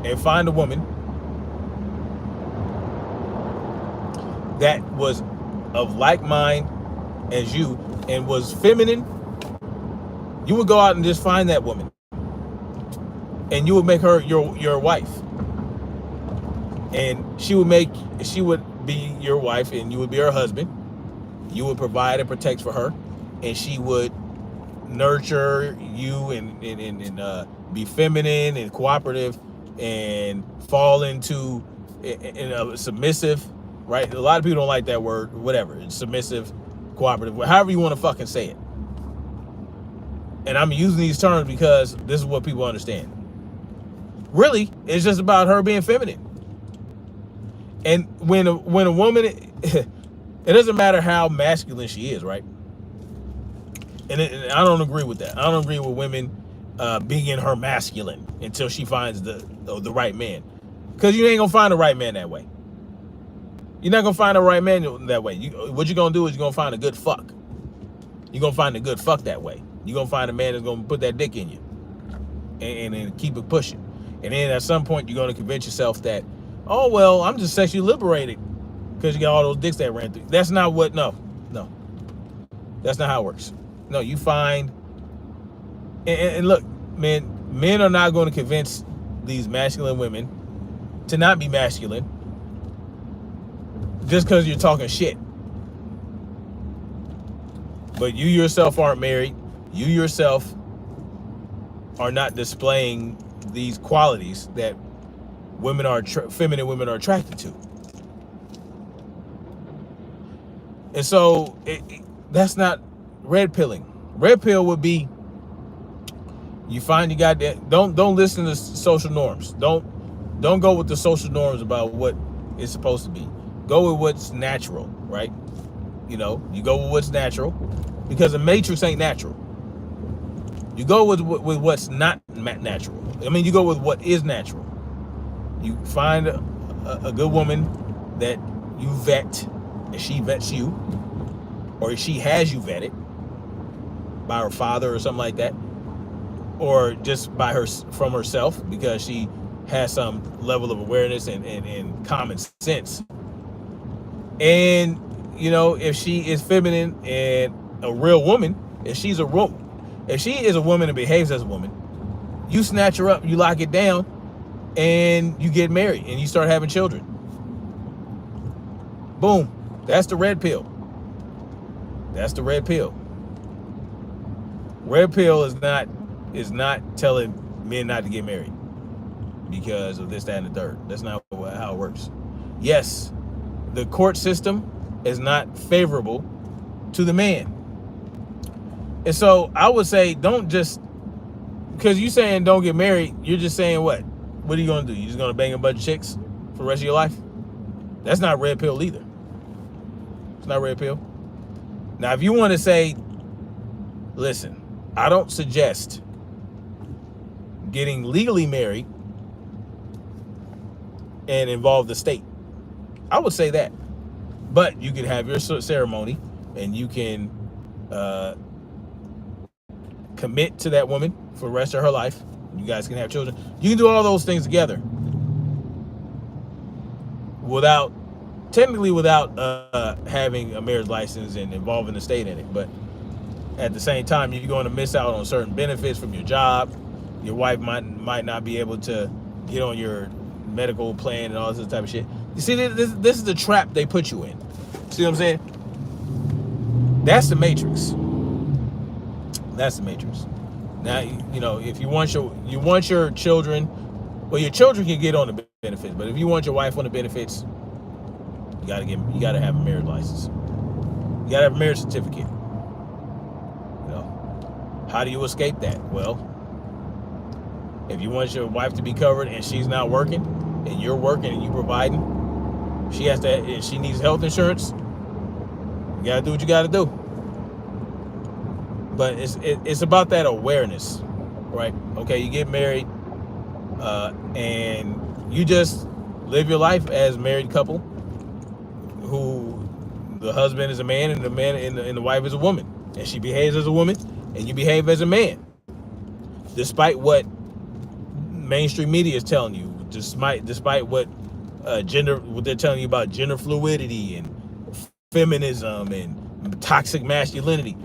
and find a woman that was of like mind as you and was feminine. You would go out and just find that woman, and you would make her your wife, and she would be your wife, and you would be her husband. You would provide and protect for her, and she would nurture you and be feminine and cooperative and fall into a submissive, right? A lot of people don't like that word, whatever. It's submissive, cooperative, however you want to fucking say it. And I'm using these terms because this is what people understand. Really, it's just about her being feminine. And when a woman, it doesn't matter how masculine she is, right? And I don't agree with that. I don't agree with women being her masculine until she finds the right man. Because you ain't gonna find the right man that way. You're not gonna find the right man that way. What you're gonna do is you're gonna find a good fuck. You're gonna find a good fuck that way. You're gonna find a man that's gonna put that dick in you and keep it pushing. And then at some point you're gonna convince yourself that, oh well, I'm just sexually liberated because you got all those dicks that ran through. That's not what. No. That's not how it works. No, you find, and look, men are not going to convince these masculine women to not be masculine just because you're talking shit. But you yourself aren't married. You yourself are not displaying these qualities that feminine women are attracted to. And so that's not red pilling. Red pill would be you find you got that. Don't listen to social norms. Don't go with the social norms about what it's supposed to be. Go with what's natural, right? You know, you go with what's natural because the matrix ain't natural. You go with what's not natural. I mean, you go with what is natural. You find a good woman that you vet, and she vets you, or she has you vetted by her father or something like that, or just by from herself because she has some level of awareness and common sense. And you know, if she is feminine and a real woman, if she is a woman and behaves as a woman, you snatch her up, you lock it down, and you get married and you start having children. Boom. That's the red pill. That's the red pill. Red pill is not telling men not to get married because of this, that, and the third. That's not how it works. Yes, the court system is not favorable to the man. And so I would say don't just, because you saying don't get married, you're just saying what? What are you going to do? You're just going to bang a bunch of chicks for the rest of your life? That's not red pill either. It's not red pill. Now, if you want to say, listen, I don't suggest getting legally married and involve the state, I would say that. But you can have your ceremony and you can commit to that woman for the rest of her life. You guys can have children. You can do all those things together without having a marriage license and involving the state in it. But at the same time, you're going to miss out on certain benefits from your job. Your wife might not be able to get on your medical plan and all this type of shit. You see, this is the trap they put you in. See what I'm saying? That's the matrix. That's the matrix. Now, you know, if you want your children, well, your children can get on the benefits, but if you want your wife on the benefits, you gotta have a marriage license. You gotta have a marriage certificate. You know, how do you escape that? Well, if you want your wife to be covered and she's not working, and you're working and you providing, if she needs health insurance, you gotta do what you gotta do. But it's about that awareness, right? Okay, you get married, and You just live your life as a married couple who the husband is a man and the man and the wife is a woman, and she behaves as a woman and you behave as a man, despite what mainstream media is telling you, despite what what they're telling you about gender fluidity and feminism and toxic masculinity.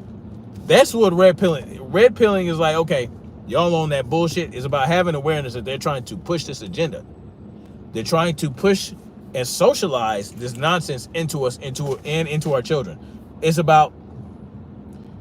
That's what red pilling is like. Okay, y'all on that bullshit. Is about having awareness that they're trying to push this agenda. They're trying to push and socialize this nonsense into us, into our children. It's about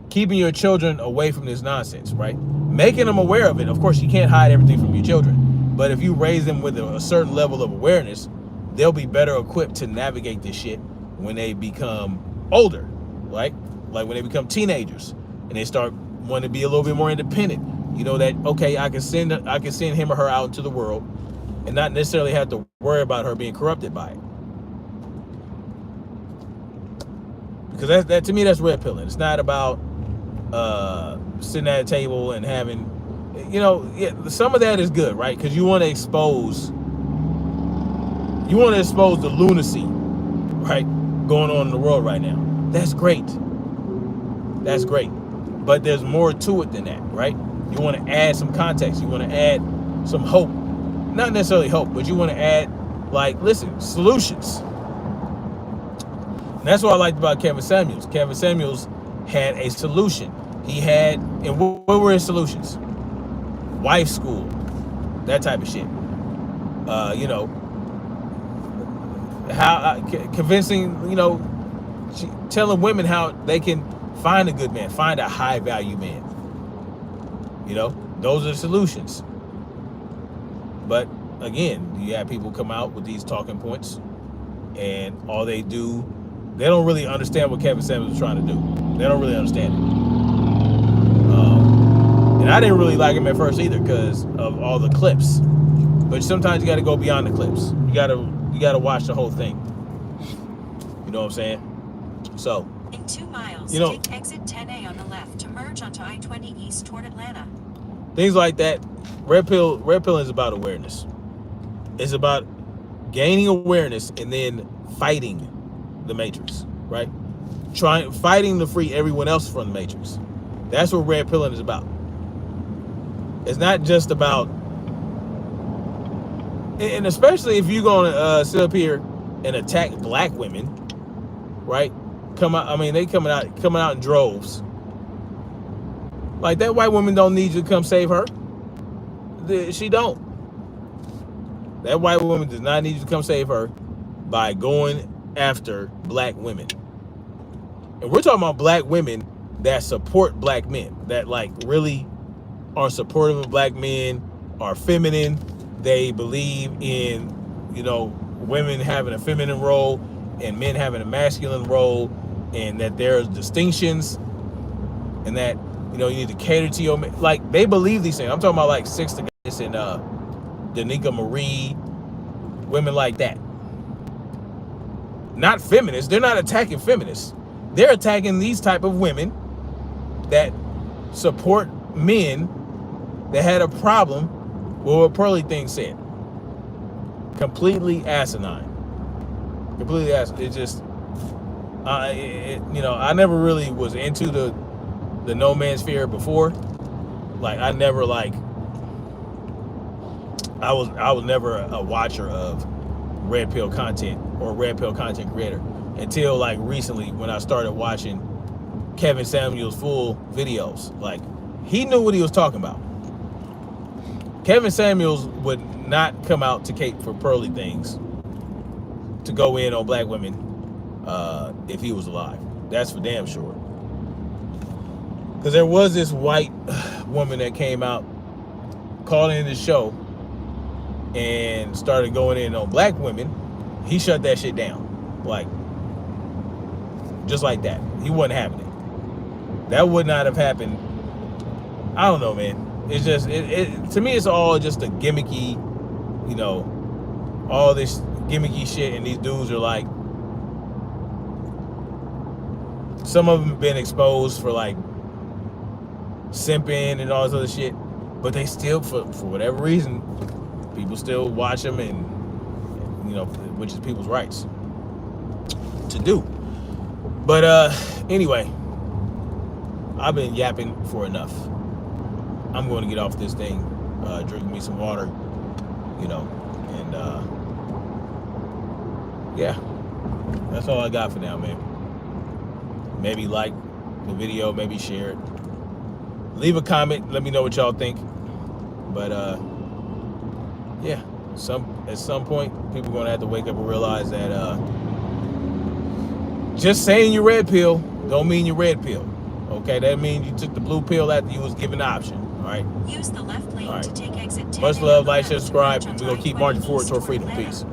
keeping your children away from this nonsense, right? Making them aware of it. Of course, you can't hide everything from your children, but if you raise them with a certain level of awareness, they'll be better equipped to navigate this shit when they become older, right? Like when they become teenagers and they start wanting to be a little bit more independent. You know that, okay, I can send him or her out into the world and not necessarily have to worry about her being corrupted by it. Because that to me, that's red pilling. It's not about sitting at a table and having, some of that is good, right? Because you want to expose the lunacy, right, going on in the world right now. That's great. That's great. But there's more to it than that, right? You want to add some context. You want to add some hope. Not necessarily hope, but you want to add, like, listen, solutions. And that's what I liked about Kevin Samuels. Kevin Samuels had a solution. He had, and what were his solutions? Wife school, that type of shit. How convincing, telling women how they can find a good man, find a high value man. Those are the solutions. But again, you have people come out with these talking points, and all they do, they don't really understand what Kevin Samuels is trying to do. They don't really understand it. And I didn't really like him at first either because of all the clips. But sometimes you got to go beyond the clips. You got to watch the whole thing. You know what I'm saying? So, in 2 miles, take exit 10A on the left to merge onto I-20 east toward Atlanta. Things like that. Red pill is about awareness. It's about gaining awareness and then fighting the matrix, right? Fighting to free everyone else from the matrix. That's what red pilling is about. It's not just about, and especially if you're going to sit up here and attack black women, right? They coming out in droves. Like, that white woman don't need you to come save her. She don't. That white woman does not need you to come save her by going after black women. And we're talking about black women that support black men, that like really are supportive of black men, are feminine. They believe in, women having a feminine role and men having a masculine role, and that there's distinctions, and that, you need to cater to your man. Like, they believe these things. I'm talking about like Six the Goddess and Danica Marie, women like that. Not feminists. They're not attacking feminists. They're attacking these type of women that support men that had a problem with what Pearly Thing said. Completely asinine. Completely asinine. It just, I never really was into the Nomansphere before. Like, I was never a watcher of Red Pill content or Red Pill content creator until like recently, when I started watching Kevin Samuels' full videos. Like, he knew what he was talking about. Kevin Samuels would not come out to cape for Pearly Things to go in on black women if he was alive. That's for damn sure. Because there was this white woman that came out calling in the show and started going in on black women. He shut that shit down. Like, just like that. He wasn't having it. That would not have happened. I don't know, man. It's just, to me, it's all just a gimmicky, all this gimmicky shit. And these dudes are like, some of them have been exposed for like simping and all this other shit, but they still, for whatever reason, people still watch them and which is people's rights to do. But anyway, I've been yapping for enough. I'm going to get off this thing, drink me some water, and yeah, that's all I got for now, man. Maybe like the video, maybe share it. Leave a comment, let me know what y'all think. But yeah, at some point, people are gonna have to wake up and realize that just saying you're red pill don't mean you're red pill. Okay, that means you took the blue pill after you was given the option. All right. Use the left lane to take exit 10A. Much love, like, share, subscribe, and we're gonna keep marching forward toward freedom. Peace.